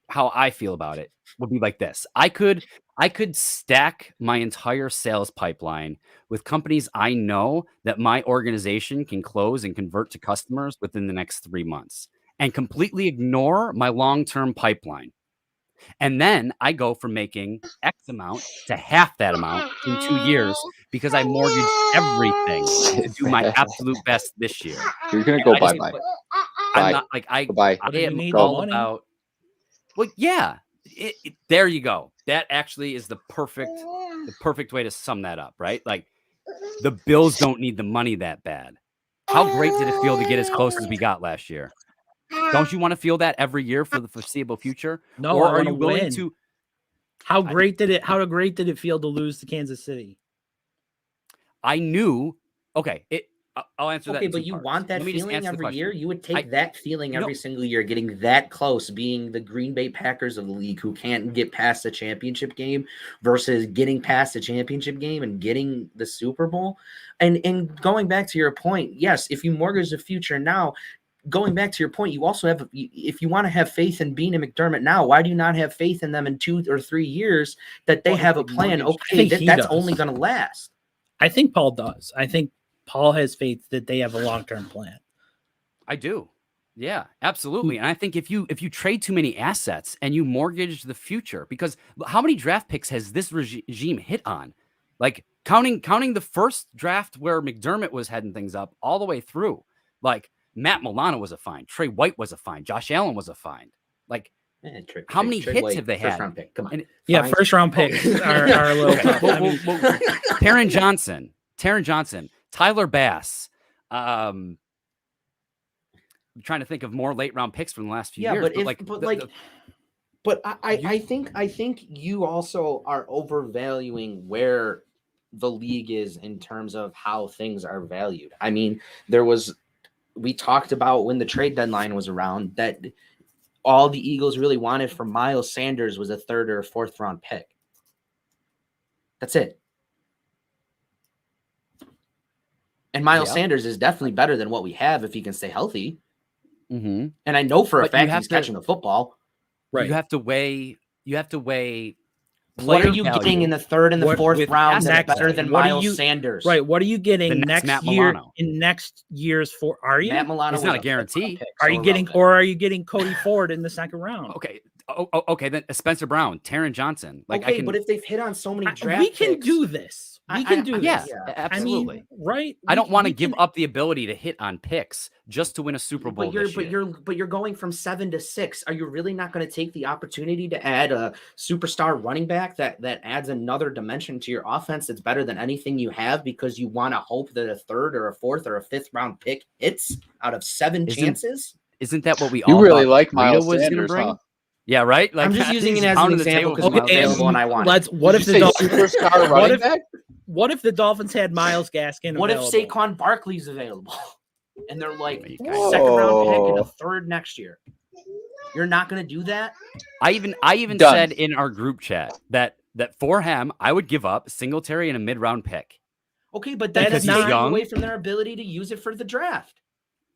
[SPEAKER 1] how I feel about it would be like this. I could stack my entire sales pipeline with companies I know that my organization can close and convert to customers within the next 3 months and completely ignore my long-term pipeline. And then I go from making X amount to half that amount in 2 years because I mortgaged everything to do my absolute best this year.
[SPEAKER 3] You're gonna go
[SPEAKER 1] I just-
[SPEAKER 3] bye-bye.
[SPEAKER 1] I'm
[SPEAKER 3] Bye.
[SPEAKER 1] not like I
[SPEAKER 3] Bye-bye.
[SPEAKER 2] What if you
[SPEAKER 1] am
[SPEAKER 2] need
[SPEAKER 1] all
[SPEAKER 2] money?
[SPEAKER 1] about. Well, yeah. There you go. That actually is the perfect way to sum that up, right? Like the Bills don't need the money that bad. How great did it feel to get as close as we got last year? Don't you want to feel that every year for the foreseeable future?
[SPEAKER 2] No,
[SPEAKER 1] or
[SPEAKER 2] I
[SPEAKER 1] are
[SPEAKER 2] wanna
[SPEAKER 1] you willing
[SPEAKER 2] win.
[SPEAKER 1] to?
[SPEAKER 2] How great did it feel to lose to Kansas City?
[SPEAKER 1] I knew. Okay, I'll answer that.
[SPEAKER 4] Okay,
[SPEAKER 1] in
[SPEAKER 4] but
[SPEAKER 1] two
[SPEAKER 4] you
[SPEAKER 1] parts.
[SPEAKER 4] want that
[SPEAKER 1] Let me just
[SPEAKER 4] feeling
[SPEAKER 1] answer the
[SPEAKER 4] every
[SPEAKER 1] question.
[SPEAKER 4] year? You would take
[SPEAKER 1] I-
[SPEAKER 4] that feeling
[SPEAKER 1] you know-
[SPEAKER 4] every single year, getting that close, being the Green Bay Packers of the league who can't get past the championship game versus getting past the championship game and getting the Super Bowl. And going back to your point, yes, if you mortgage the future now, going back to your point, you also have, if you want to have faith in Bean and McDermott now, why do you not have faith in them in 2 or 3 years that they
[SPEAKER 2] Well,
[SPEAKER 4] have a
[SPEAKER 2] if you
[SPEAKER 4] plan?
[SPEAKER 2] mortgage- I
[SPEAKER 4] Okay,
[SPEAKER 2] think he
[SPEAKER 4] that's
[SPEAKER 2] does.
[SPEAKER 4] only going to last.
[SPEAKER 2] I think Paul does. I think Paul has faith that they have a long-term plan.
[SPEAKER 1] I do. Yeah, absolutely. And I think if you trade too many assets and you mortgage the future, because how many draft picks has this regime hit on? Like counting the first draft where McDermott was heading things up all the way through. Like Matt Milano was a find, Trey White was a find, Josh Allen was a find. Like how many hits have they had?
[SPEAKER 4] Round pick. Come on.
[SPEAKER 1] And-
[SPEAKER 2] Yeah,
[SPEAKER 4] Fine.
[SPEAKER 2] first-round picks are a little
[SPEAKER 1] Okay,
[SPEAKER 2] tough. I mean,
[SPEAKER 1] Taron Johnson, Tyler Bass. I'm trying to think of more late round picks from the last few years.
[SPEAKER 4] But I think you also are overvaluing where the league is in terms of how things are valued. I mean, we talked about when the trade deadline was around that all the Eagles really wanted from Miles Sanders was a 3rd or 4th round pick. That's it. And Miles Sanders is definitely better than what we have if he can stay healthy.
[SPEAKER 1] Mm-hmm.
[SPEAKER 4] And I know for a
[SPEAKER 1] But you
[SPEAKER 4] fact
[SPEAKER 1] have
[SPEAKER 4] he's
[SPEAKER 1] to-
[SPEAKER 4] catching the football.
[SPEAKER 2] right.
[SPEAKER 1] You have to weigh.
[SPEAKER 4] What are you
[SPEAKER 1] player
[SPEAKER 4] getting
[SPEAKER 1] value
[SPEAKER 4] in the 3rd and the
[SPEAKER 1] with
[SPEAKER 4] 4th round that's
[SPEAKER 1] assets.
[SPEAKER 4] better than
[SPEAKER 2] What do
[SPEAKER 4] Miles
[SPEAKER 2] you-
[SPEAKER 4] Sanders?
[SPEAKER 2] Right. What are you getting
[SPEAKER 1] The next
[SPEAKER 2] next
[SPEAKER 1] Matt
[SPEAKER 2] year
[SPEAKER 1] Milano.
[SPEAKER 2] in next year's for? Are you?
[SPEAKER 4] Matt Milano
[SPEAKER 1] It's not
[SPEAKER 4] was
[SPEAKER 1] a guarantee.
[SPEAKER 4] 5th round pick,
[SPEAKER 2] Are
[SPEAKER 4] so
[SPEAKER 2] you getting,
[SPEAKER 4] irrelevant.
[SPEAKER 2] or are you getting Cody Ford in the 2nd round?
[SPEAKER 1] Okay. Okay. Then Spencer Brown, Taron Johnson. Like
[SPEAKER 4] okay,
[SPEAKER 1] I can.
[SPEAKER 4] but if they've hit on so many draft
[SPEAKER 2] We can
[SPEAKER 4] picks,
[SPEAKER 2] do this. We can do
[SPEAKER 1] yeah,
[SPEAKER 2] this.
[SPEAKER 1] absolutely.
[SPEAKER 2] I mean, right?
[SPEAKER 1] I don't want to
[SPEAKER 2] we
[SPEAKER 1] give
[SPEAKER 2] can-
[SPEAKER 1] up the ability to hit on picks just to win a Super Bowl this year.
[SPEAKER 4] But you're going from 7 to 6. Are you really not going to take the opportunity to add a superstar running back that adds another dimension to your offense that's better than anything you have because you want to hope that a 3rd or a 4th or a 5th round pick hits out of 7 chances?
[SPEAKER 1] Isn't that what we
[SPEAKER 3] You
[SPEAKER 1] all
[SPEAKER 3] really
[SPEAKER 1] thought
[SPEAKER 3] like
[SPEAKER 1] Rita
[SPEAKER 3] Miles
[SPEAKER 1] was gonna
[SPEAKER 3] Sanders,
[SPEAKER 1] bring?
[SPEAKER 3] huh?
[SPEAKER 1] Yeah, right. Like
[SPEAKER 4] I'm just using it as an
[SPEAKER 1] pounding the
[SPEAKER 4] example
[SPEAKER 1] table
[SPEAKER 4] because
[SPEAKER 1] for
[SPEAKER 4] it's available and I want it.
[SPEAKER 2] What
[SPEAKER 3] Did
[SPEAKER 2] if
[SPEAKER 3] you
[SPEAKER 2] the
[SPEAKER 3] say
[SPEAKER 2] Dolphins?
[SPEAKER 3] superstar running back?
[SPEAKER 2] What if the Dolphins had Miles Gaskin?
[SPEAKER 4] What if
[SPEAKER 2] available?
[SPEAKER 4] Saquon Barkley's available? And they're like,
[SPEAKER 1] You
[SPEAKER 4] second
[SPEAKER 1] guys-
[SPEAKER 4] round pick and a
[SPEAKER 3] Whoa.
[SPEAKER 4] 3rd next year. You're not going to do that?
[SPEAKER 1] I even
[SPEAKER 3] Done.
[SPEAKER 1] said in our group chat that for him, I would give up Singletary and a mid-round pick.
[SPEAKER 4] Okay, but
[SPEAKER 2] That
[SPEAKER 4] that
[SPEAKER 2] is
[SPEAKER 4] is
[SPEAKER 2] not-
[SPEAKER 4] taking
[SPEAKER 1] young.
[SPEAKER 4] away from their ability to use it for the draft.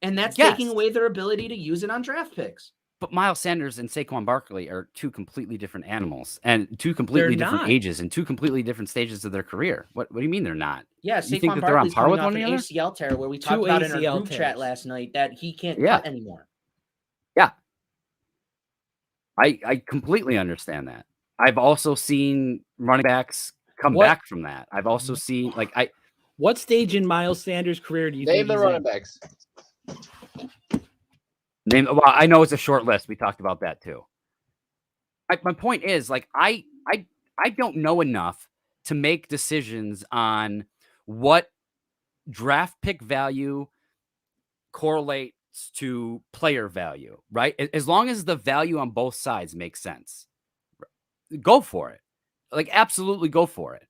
[SPEAKER 4] And that's
[SPEAKER 1] Yes.
[SPEAKER 4] taking away their ability to use it on draft picks.
[SPEAKER 1] But Miles Sanders and Saquon Barkley are two completely different animals and two completely
[SPEAKER 2] They're
[SPEAKER 1] different
[SPEAKER 2] not.
[SPEAKER 1] ages and two completely different stages of their career. What do you mean they're not?
[SPEAKER 4] Yeah,
[SPEAKER 1] You think
[SPEAKER 4] Saquon
[SPEAKER 1] that they're on
[SPEAKER 4] Barkley's
[SPEAKER 1] par
[SPEAKER 4] coming
[SPEAKER 1] with
[SPEAKER 4] off
[SPEAKER 1] one
[SPEAKER 4] an
[SPEAKER 1] another?
[SPEAKER 4] ACL tear where we talked
[SPEAKER 2] Two
[SPEAKER 4] about in our
[SPEAKER 2] ACL
[SPEAKER 4] group chat
[SPEAKER 2] tears.
[SPEAKER 4] last night that he can't
[SPEAKER 1] Yeah.
[SPEAKER 4] cut anymore.
[SPEAKER 1] I completely understand that. I've also seen running backs come
[SPEAKER 2] What-
[SPEAKER 1] back from that. I've also seen
[SPEAKER 2] What stage in Miles Sanders' career do you
[SPEAKER 3] Name
[SPEAKER 2] think
[SPEAKER 3] the
[SPEAKER 2] he's
[SPEAKER 3] running
[SPEAKER 2] in?
[SPEAKER 3] backs.
[SPEAKER 1] well, I know it's a short list. We talked about that too. My point is I don't know enough to make decisions on what draft pick value correlates to player value, right? As long as the value on both sides makes sense, go for it. Absolutely go for it.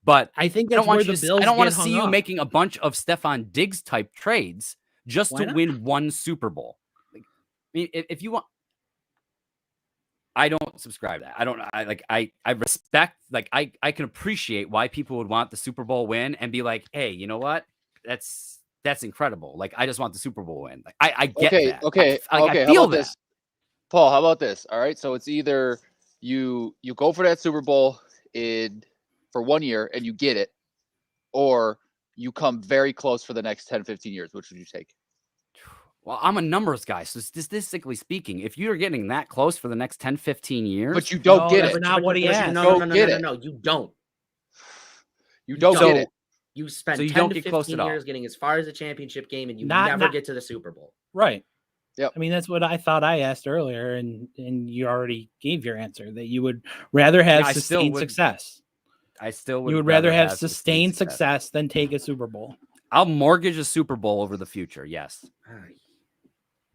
[SPEAKER 1] But
[SPEAKER 2] I think
[SPEAKER 1] I
[SPEAKER 2] that's
[SPEAKER 1] don't want
[SPEAKER 2] where
[SPEAKER 1] you
[SPEAKER 2] the
[SPEAKER 1] to,
[SPEAKER 2] Bills
[SPEAKER 1] I don't want
[SPEAKER 2] get
[SPEAKER 1] to see
[SPEAKER 2] hung
[SPEAKER 1] you
[SPEAKER 2] up.
[SPEAKER 1] making a bunch of Stephon Diggs type trades just
[SPEAKER 2] Why
[SPEAKER 1] to
[SPEAKER 2] not?
[SPEAKER 1] win one Super Bowl. I mean, if you want, I don't subscribe to that. I respect, I can appreciate why people would want the Super Bowl win and be like, hey, you know what? That's incredible. I just want the Super Bowl win. I get that.
[SPEAKER 3] Okay.
[SPEAKER 1] I
[SPEAKER 3] How
[SPEAKER 1] feel
[SPEAKER 3] about
[SPEAKER 1] that.
[SPEAKER 3] this? Paul, how about this? All right, so it's either you go for that Super Bowl for 1 year and you get it, or you come very close for the next 10, 15 years. Which would you take?
[SPEAKER 1] Well, I'm a numbers guy, so statistically speaking, if you're getting that close for the next 10, 15 years,
[SPEAKER 3] But you don't get
[SPEAKER 2] that's
[SPEAKER 3] it.
[SPEAKER 2] not what he asked.
[SPEAKER 4] No,
[SPEAKER 3] Don't get it.
[SPEAKER 4] no, you don't.
[SPEAKER 3] You don't
[SPEAKER 1] So-
[SPEAKER 3] get it.
[SPEAKER 4] You spend
[SPEAKER 1] So you
[SPEAKER 4] 10
[SPEAKER 1] don't
[SPEAKER 4] to
[SPEAKER 1] get close
[SPEAKER 4] 15
[SPEAKER 1] at all.
[SPEAKER 4] years getting as far as the championship game, and you
[SPEAKER 2] Not-
[SPEAKER 4] never
[SPEAKER 2] not-
[SPEAKER 4] get to the Super Bowl.
[SPEAKER 2] Right.
[SPEAKER 3] Yep.
[SPEAKER 2] I mean, that's what I thought I asked earlier, and you already gave your answer that you would rather have
[SPEAKER 1] I still
[SPEAKER 2] sustained
[SPEAKER 1] would-
[SPEAKER 2] success.
[SPEAKER 1] I still would
[SPEAKER 2] You would rather have sustained success than take a Super Bowl.
[SPEAKER 1] I'll mortgage a Super Bowl over the future. Yes,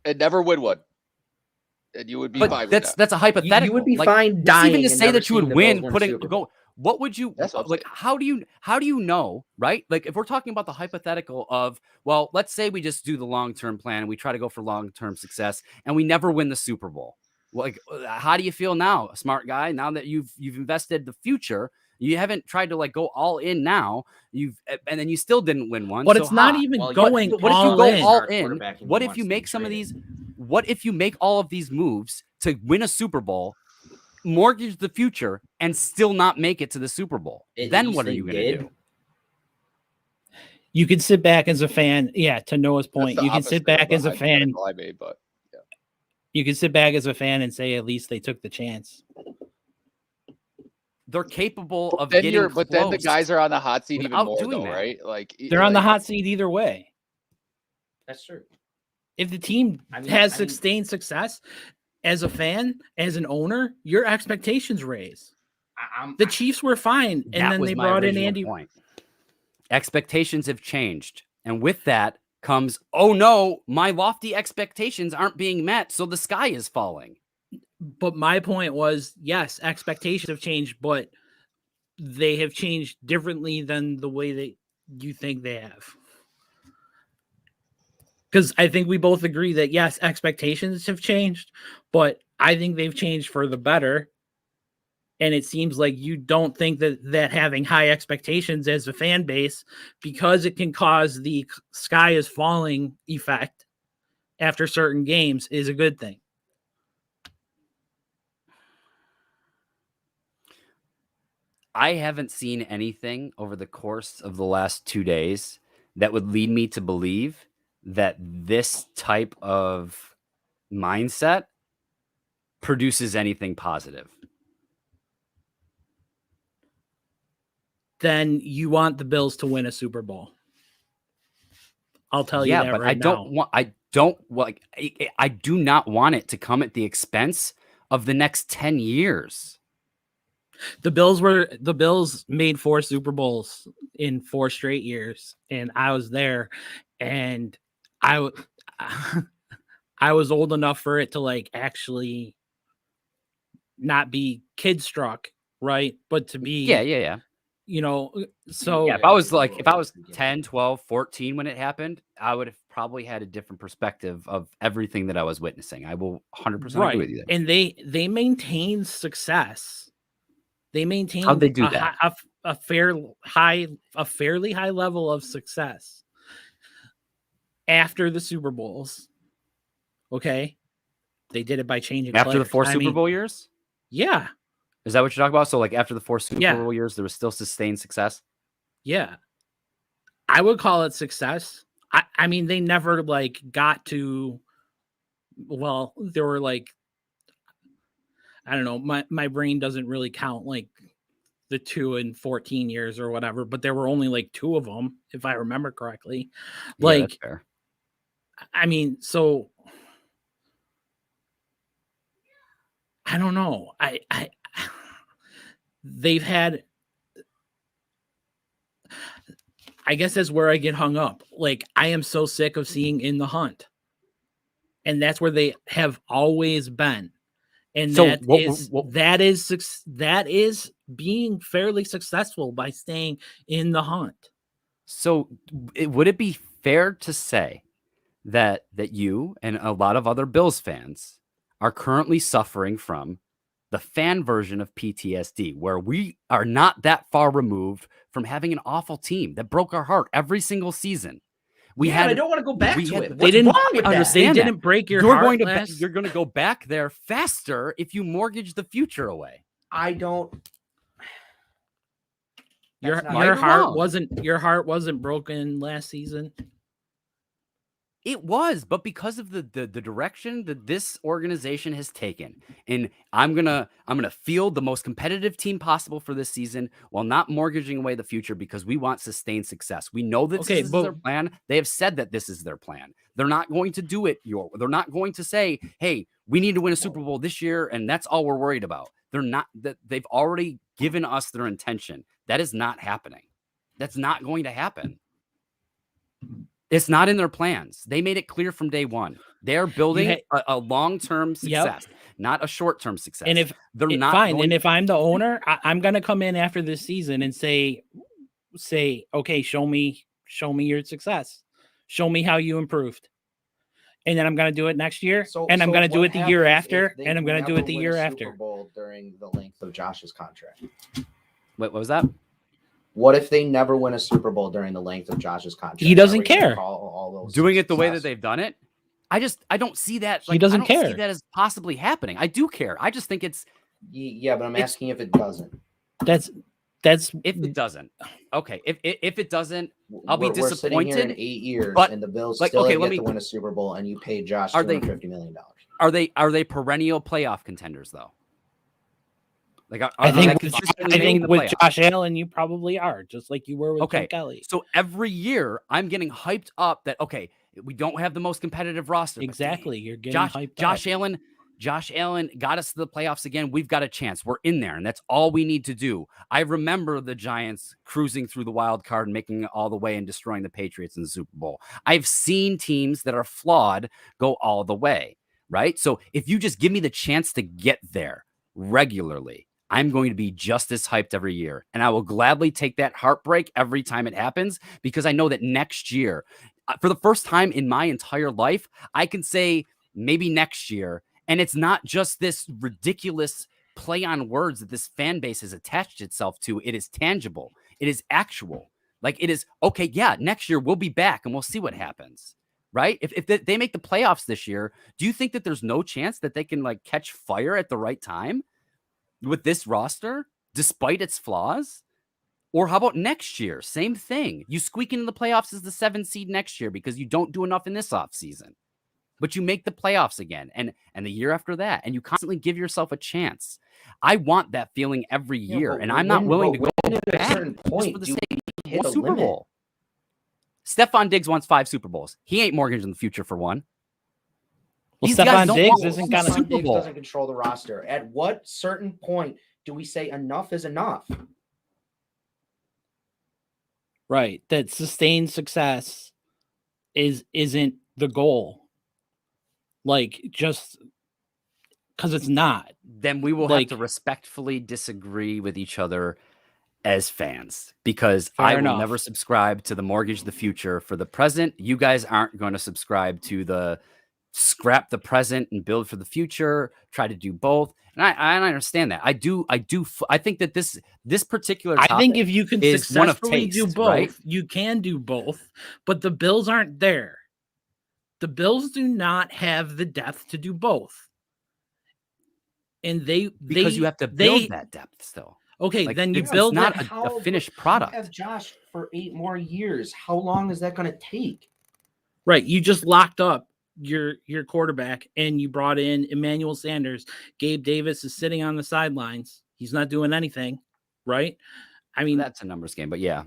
[SPEAKER 3] And never win one. And you would be
[SPEAKER 1] but
[SPEAKER 3] fine with
[SPEAKER 1] that's
[SPEAKER 3] that.
[SPEAKER 1] that's a hypothetical.
[SPEAKER 4] You would be
[SPEAKER 1] Like,
[SPEAKER 4] fine
[SPEAKER 1] just
[SPEAKER 4] dying
[SPEAKER 1] even to
[SPEAKER 4] and
[SPEAKER 1] say
[SPEAKER 4] never
[SPEAKER 1] that you would
[SPEAKER 4] seeing the
[SPEAKER 1] win,
[SPEAKER 4] Bills win a
[SPEAKER 1] putting
[SPEAKER 4] Super Bowl.
[SPEAKER 1] go. What would you
[SPEAKER 3] That's what I'm
[SPEAKER 1] like?
[SPEAKER 3] saying.
[SPEAKER 1] How do you know, right? Like if we're talking about the hypothetical of, well, let's say we just do the long-term plan and we try to go for long-term success and we never win the Super Bowl. Like, how do you feel now, a smart guy? Now that you've invested the future, you haven't tried to like go all in now. And then you still didn't win one.
[SPEAKER 2] But
[SPEAKER 1] so
[SPEAKER 2] it's not
[SPEAKER 1] ha.
[SPEAKER 2] even
[SPEAKER 4] Well,
[SPEAKER 2] going
[SPEAKER 1] What if you
[SPEAKER 2] all
[SPEAKER 1] go
[SPEAKER 2] in.
[SPEAKER 1] all
[SPEAKER 4] Start
[SPEAKER 1] in?
[SPEAKER 4] quarterbacking
[SPEAKER 1] What
[SPEAKER 4] who
[SPEAKER 1] if
[SPEAKER 4] wants
[SPEAKER 1] you
[SPEAKER 4] to be
[SPEAKER 1] make some of
[SPEAKER 4] traded.
[SPEAKER 1] these? What if you make all of these moves to win a Super Bowl, mortgage the future, and still not make it to the Super Bowl?
[SPEAKER 4] At
[SPEAKER 1] Then
[SPEAKER 4] least
[SPEAKER 1] what are
[SPEAKER 4] they
[SPEAKER 1] you going to
[SPEAKER 4] did.
[SPEAKER 1] do?
[SPEAKER 2] You could sit back as a fan. Yeah, to Noah's
[SPEAKER 3] That's
[SPEAKER 2] point,
[SPEAKER 3] the
[SPEAKER 2] you can
[SPEAKER 3] opposite
[SPEAKER 2] sit
[SPEAKER 3] of
[SPEAKER 2] back
[SPEAKER 3] the
[SPEAKER 2] as a fan.
[SPEAKER 3] hypothetical I made, but
[SPEAKER 2] You can sit back as a fan and say at least they took the chance.
[SPEAKER 1] They're capable of
[SPEAKER 3] then
[SPEAKER 1] getting
[SPEAKER 3] but then the
[SPEAKER 1] close.
[SPEAKER 3] guys are on the hot seat even
[SPEAKER 1] without
[SPEAKER 3] more,
[SPEAKER 1] doing
[SPEAKER 3] though,
[SPEAKER 1] that.
[SPEAKER 3] right? Like
[SPEAKER 2] They're on the
[SPEAKER 3] like,
[SPEAKER 2] hot seat either way.
[SPEAKER 4] That's true.
[SPEAKER 2] If the team
[SPEAKER 4] I
[SPEAKER 2] has
[SPEAKER 4] mean-
[SPEAKER 2] sustained success, as a fan, as an owner, your expectations raise. The Chiefs were fine, and
[SPEAKER 1] That
[SPEAKER 2] then
[SPEAKER 1] was
[SPEAKER 2] they
[SPEAKER 1] my
[SPEAKER 2] brought in
[SPEAKER 1] original
[SPEAKER 2] Andy.
[SPEAKER 1] point. Expectations have changed, and with that comes, oh no, my lofty expectations aren't being met, so the sky is falling.
[SPEAKER 2] But my point was, yes, expectations have changed, but they have changed differently than the way that you think they have. Because I think we both agree that, yes, expectations have changed, but I think they've changed for the better. And it seems like you don't think that having high expectations as a fan base, because it can cause the sky is falling effect after certain games, is a good thing.
[SPEAKER 1] I haven't seen anything over the course of the last 2 days that would lead me to believe that this type of mindset produces anything positive.
[SPEAKER 2] Then you want the Bills to win a Super Bowl. I'll tell you that
[SPEAKER 1] but
[SPEAKER 2] right
[SPEAKER 1] I don't
[SPEAKER 2] now.
[SPEAKER 1] want. I do not want it to come at the expense of the next 10 years.
[SPEAKER 2] The Bills made 4 Super Bowls in 4 straight years, and I was there, and I was old enough for it to like actually not be kid struck, right? But to be,
[SPEAKER 1] Yeah.
[SPEAKER 2] you know, so
[SPEAKER 1] Yeah, if I was 10, 12, 14 when it happened, I would have probably had a different perspective of everything that I was witnessing. I will 100%
[SPEAKER 2] right.
[SPEAKER 1] agree with you there.
[SPEAKER 2] And they maintained success. They maintained
[SPEAKER 1] How'd they do that?
[SPEAKER 2] a fairly high level of success after the Super Bowls. Okay, they did it by changing
[SPEAKER 1] After the
[SPEAKER 2] players.
[SPEAKER 1] 4
[SPEAKER 2] I
[SPEAKER 1] Super
[SPEAKER 2] mean,
[SPEAKER 1] Bowl years?
[SPEAKER 2] Yeah,
[SPEAKER 1] Is that what you're talking about? So like after the 4 Super
[SPEAKER 2] Yeah.
[SPEAKER 1] Bowl years, there was still sustained success?
[SPEAKER 2] yeah. I would call it success. I mean, they never like got to. Well, there were like, I don't know. My brain doesn't really count like the 2 and 14 years or whatever, but there were only like 2 of them, if I remember correctly.
[SPEAKER 1] Yeah,
[SPEAKER 2] Like,
[SPEAKER 1] that's fair.
[SPEAKER 2] I mean, so I don't know. They've had, I guess that's where I get hung up. Like, I am so sick of seeing In the Hunt. And that's where they have always been. And
[SPEAKER 1] So
[SPEAKER 2] that is being fairly successful by staying in the hunt.
[SPEAKER 1] So would it be fair to say that you and a lot of other Bills fans are currently suffering from the fan version of PTSD, where we are not that far removed from having an awful team that broke our heart every single season? We
[SPEAKER 4] I don't want to go back to it. What's wrong with that?
[SPEAKER 1] Understand
[SPEAKER 2] They
[SPEAKER 1] that.
[SPEAKER 2] didn't break your
[SPEAKER 1] You're
[SPEAKER 2] heart.
[SPEAKER 1] you're going to go back there faster if you mortgage the future away.
[SPEAKER 4] I don't.
[SPEAKER 2] Your heart wasn't broken last season.
[SPEAKER 1] It was, but because of the direction that this organization has taken, and I'm gonna field the most competitive team possible for this season while not mortgaging away the future because we want sustained success. We know that this is their plan. They have said that this is their plan. They're not going to do it. They're not going to say, "Hey, we need to win a Super Bowl this year, and that's all we're worried about." They're not. That they've already given us their intention. That is not happening. That's not going to happen. It's not in their plans. They made it clear from day one. They're building a long-term success, not a short-term success.
[SPEAKER 2] And if
[SPEAKER 1] they're not
[SPEAKER 2] fine, and if I'm the owner, I'm going to come in after this season and say, okay, show me your success. Show me how you improved. And then I'm going to do it next year, and I'm going to do it the year after, and I'm going to do it the year after.
[SPEAKER 4] Super Bowl during the length of Josh's contract.
[SPEAKER 1] Wait, what was that?
[SPEAKER 4] What if they never win a Super Bowl during the length of Josh's contract?
[SPEAKER 2] He doesn't care.
[SPEAKER 4] All those
[SPEAKER 1] doing it the way that they've done it. I don't see that.
[SPEAKER 2] He doesn't care.
[SPEAKER 1] I don't see that as possibly happening. I do care. I just think it's.
[SPEAKER 4] Yeah, but I'm asking if it doesn't.
[SPEAKER 2] That's
[SPEAKER 1] if it doesn't. Okay, if it doesn't, I'll be disappointed. We're sitting here
[SPEAKER 4] in 8 years,
[SPEAKER 1] but,
[SPEAKER 4] and the Bills still get to win a Super Bowl, and you paid Josh $250 million.
[SPEAKER 1] Are they perennial playoff contenders though? Like
[SPEAKER 2] I think with Josh Allen, you probably are, just like you were with Jim Kelly.
[SPEAKER 1] So every year I'm getting hyped up that we don't have the most competitive roster.
[SPEAKER 2] Exactly, you're getting hyped up.
[SPEAKER 1] Josh Allen got us to the playoffs again. We've got a chance. We're in there, and that's all we need to do. I remember the Giants cruising through the wild card and making it all the way and destroying the Patriots in the Super Bowl. I've seen teams that are flawed go all the way, right? So if you just give me the chance to get there regularly, I'm going to be just as hyped every year. And I will gladly take that heartbreak every time it happens because I know that next year, for the first time in my entire life, I can say maybe next year. And it's not just this ridiculous play on words that this fan base has attached itself to. It is tangible. It is actual. Like it is, okay, yeah, next year we'll be back and we'll see what happens. Right? If they make the playoffs this year, do you think that there's no chance that they can catch fire at the right time with this roster, despite its flaws? Or how about next year? Same thing. You squeak into the playoffs as the 7th seed next year because you don't do enough in this offseason. But you make the playoffs again and the year after that, and you constantly give yourself a chance. I want that feeling every year, and I'm not willing to go back at a certain point for the sake of one Super Bowl. Stephon Diggs wants 5 Super Bowls. He ain't mortgaging the future for one.
[SPEAKER 2] Well, Stephon Diggs isn't gonna
[SPEAKER 4] Super Bowl. Doesn't control the roster. At what certain point do we say enough is enough?
[SPEAKER 2] Right. That sustained success isn't the goal. Just because it's not.
[SPEAKER 1] Then we will have to respectfully disagree with each other as fans because I will never subscribe to the mortgage the future for the present. You guys aren't going to subscribe to the scrap the present and build for the future, try to do both. And I understand that. I think that this particular topic,
[SPEAKER 2] I think if you can successfully do both,
[SPEAKER 1] right?
[SPEAKER 2] You can do both, but the Bills aren't there. The Bills do not have the depth to do both. And because
[SPEAKER 1] you have to build that depth still.
[SPEAKER 2] Okay, then you build
[SPEAKER 1] not a finished product.
[SPEAKER 4] You have Josh for 8 more years. How long is that going to take?
[SPEAKER 2] Right, you just locked up your quarterback and you brought in Emmanuel Sanders. Gabe Davis is sitting on the sidelines. He's not doing anything, right? I mean,
[SPEAKER 1] that's a numbers game, but yeah.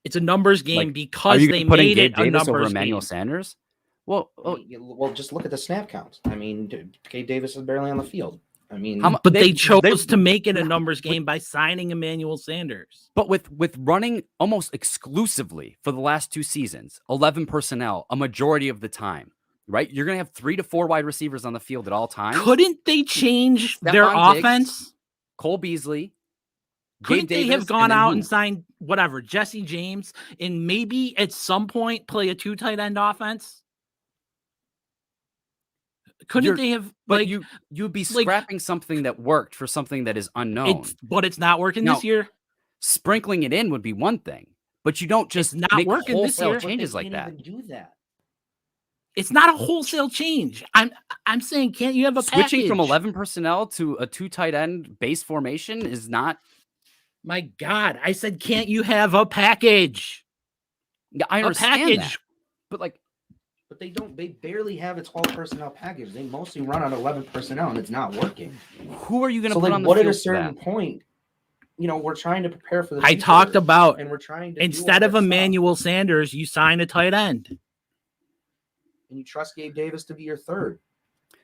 [SPEAKER 2] It's a numbers game because they made it a numbers
[SPEAKER 1] over Emmanuel
[SPEAKER 2] game.
[SPEAKER 1] Sanders. Well,
[SPEAKER 4] just look at the snap counts. I mean, Gabe Davis is barely on the field. I mean,
[SPEAKER 2] but they chose to make it a numbers game by signing Emmanuel Sanders.
[SPEAKER 1] But with running almost exclusively for the last 2 seasons, 11 personnel, a majority of the time, right? You're going to have 3 to 4 wide receivers on the field at all times.
[SPEAKER 2] Couldn't they change their offense?
[SPEAKER 1] Cole Beasley.
[SPEAKER 2] Couldn't they have gone out and signed Jesse James, and maybe at some point play a 2 tight end offense? Couldn't they have?
[SPEAKER 1] But you'd be scrapping something that worked for something that is unknown.
[SPEAKER 2] But it's not working this year.
[SPEAKER 1] Sprinkling it in would be one thing, But you don't just
[SPEAKER 2] not
[SPEAKER 1] make
[SPEAKER 2] working this
[SPEAKER 1] wholesale
[SPEAKER 2] year.
[SPEAKER 1] changes like that.
[SPEAKER 4] Even do that.
[SPEAKER 2] It's not a wholesale change. I'm saying, can't you have a
[SPEAKER 1] Switching
[SPEAKER 2] package?
[SPEAKER 1] from 11 personnel to a 2 tight end base formation is not.
[SPEAKER 2] My God, I said, can't you have a package?
[SPEAKER 1] Yeah, I understand that. But like,
[SPEAKER 4] But they don't. They barely have a 12 personnel package. They mostly run on 11 personnel, and it's not working.
[SPEAKER 1] who are you going to
[SPEAKER 4] So
[SPEAKER 1] put
[SPEAKER 4] like,
[SPEAKER 1] on the
[SPEAKER 4] what
[SPEAKER 1] field
[SPEAKER 4] at a
[SPEAKER 1] for
[SPEAKER 4] certain
[SPEAKER 1] that?
[SPEAKER 4] point, we're trying to prepare for the
[SPEAKER 2] I
[SPEAKER 4] future,
[SPEAKER 2] talked about,
[SPEAKER 4] and we're trying to
[SPEAKER 2] instead
[SPEAKER 4] do all
[SPEAKER 2] of
[SPEAKER 4] that stuff.
[SPEAKER 2] Emmanuel Sanders, you sign a tight end.
[SPEAKER 4] And you trust Gabe Davis to be your third.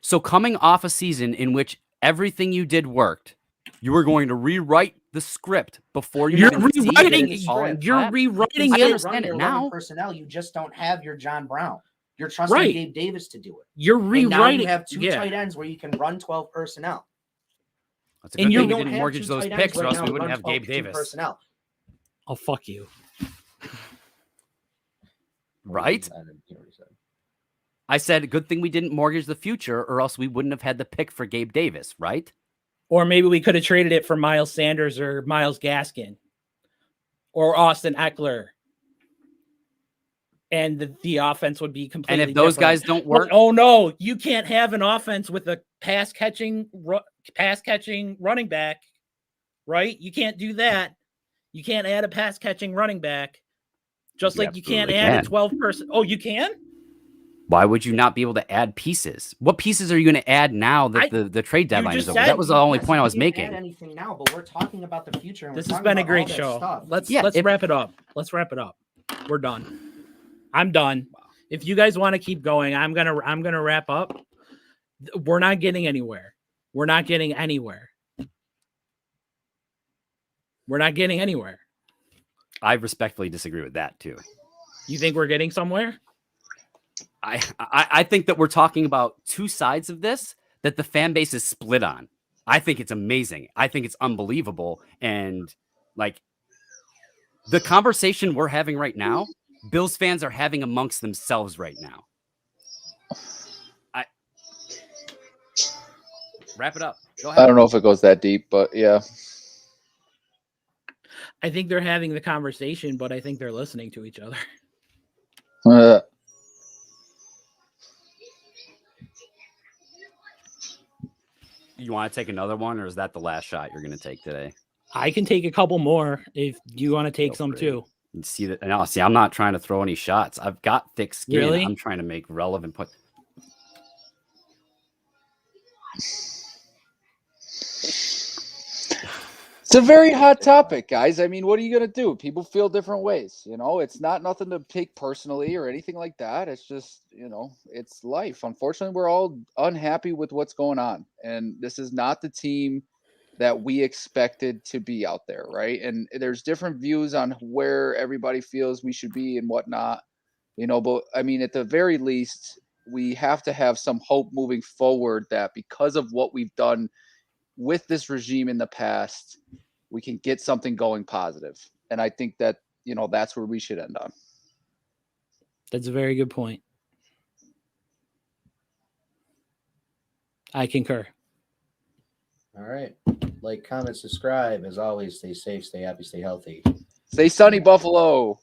[SPEAKER 1] So coming off a season in which everything you did worked, you were going to rewrite the script before you
[SPEAKER 2] You're
[SPEAKER 1] even see
[SPEAKER 2] rewriting.
[SPEAKER 1] it falling
[SPEAKER 2] You're
[SPEAKER 1] flat?
[SPEAKER 2] rewriting
[SPEAKER 1] I
[SPEAKER 2] it.
[SPEAKER 1] understand it now.
[SPEAKER 4] Personnel, you just don't have your John Brown. You're trusting
[SPEAKER 2] Right.
[SPEAKER 4] Gabe Davis to do it.
[SPEAKER 2] You're
[SPEAKER 4] And
[SPEAKER 2] rewriting.
[SPEAKER 4] now you have 2 tight ends where you can run 12 personnel.
[SPEAKER 1] That's a good
[SPEAKER 2] And
[SPEAKER 1] thing
[SPEAKER 2] you
[SPEAKER 1] we
[SPEAKER 4] don't
[SPEAKER 1] didn't
[SPEAKER 4] have
[SPEAKER 1] mortgage
[SPEAKER 4] 2
[SPEAKER 1] those
[SPEAKER 4] tight ends
[SPEAKER 1] picks, or
[SPEAKER 4] right
[SPEAKER 1] else
[SPEAKER 4] now
[SPEAKER 1] we
[SPEAKER 4] to
[SPEAKER 1] wouldn't
[SPEAKER 4] run
[SPEAKER 1] have Gabe
[SPEAKER 4] 2
[SPEAKER 1] Davis.
[SPEAKER 4] personnel.
[SPEAKER 2] Oh, fuck you.
[SPEAKER 1] Right? I said, good thing we didn't mortgage the future, or else we wouldn't have had the pick for Gabe Davis, right?
[SPEAKER 2] Or maybe we could have traded it for Miles Sanders or Myles Gaskin or Austin Eckler. And the offense would be completely
[SPEAKER 1] And if those
[SPEAKER 2] different.
[SPEAKER 1] guys don't work,
[SPEAKER 2] oh no, you can't have an offense with a pass catching running back, right? You can't do that. You can't add a pass catching running back, just like you can't add a 12 person. Oh, you can?
[SPEAKER 1] Why would you not be able to add pieces? What pieces are you going to add now that the trade deadline is over? That was the only point I was making.
[SPEAKER 4] Add anything now, but we're talking about the future. And
[SPEAKER 2] this has been a great show. Let's wrap it up. Let's wrap it up. We're done. I'm done. If you guys want to keep going, I'm gonna wrap up. We're not getting anywhere. We're not getting anywhere. We're not getting anywhere.
[SPEAKER 1] I respectfully disagree with that too.
[SPEAKER 2] You think we're getting somewhere?
[SPEAKER 1] I think that we're talking about 2 sides of this that the fan base is split on. I think it's amazing. I think it's unbelievable. And like the conversation we're having right now, Bills fans are having amongst themselves right now. Wrap it up. Go ahead.
[SPEAKER 3] I don't know if it goes that deep, but yeah.
[SPEAKER 2] I think they're having the conversation, but I think they're listening to each other.
[SPEAKER 1] You want to take another one, or is that the last shot you're going to take today?
[SPEAKER 2] I can take a couple more if you want to take some too.
[SPEAKER 1] You see that? No, see, I'm not trying to throw any shots. I've got thick skin.
[SPEAKER 2] Really?
[SPEAKER 1] I'm trying to make relevant points.
[SPEAKER 3] It's a very hot topic, guys. I mean, what are you going to do? People feel different ways. It's not nothing to take personally or anything like that. It's just, it's life. Unfortunately, we're all unhappy with what's going on. And this is not the team that we expected to be out there, right? And there's different views on where everybody feels we should be and whatnot, but I mean, at the very least, we have to have some hope moving forward that because of what we've done with this regime in the past, we can get something going positive. And I think that, that's where we should end on.
[SPEAKER 2] That's a very good point. I concur.
[SPEAKER 4] All right. Like, comment, subscribe. As always, stay safe, stay happy, stay healthy.
[SPEAKER 3] Stay sunny, Buffalo.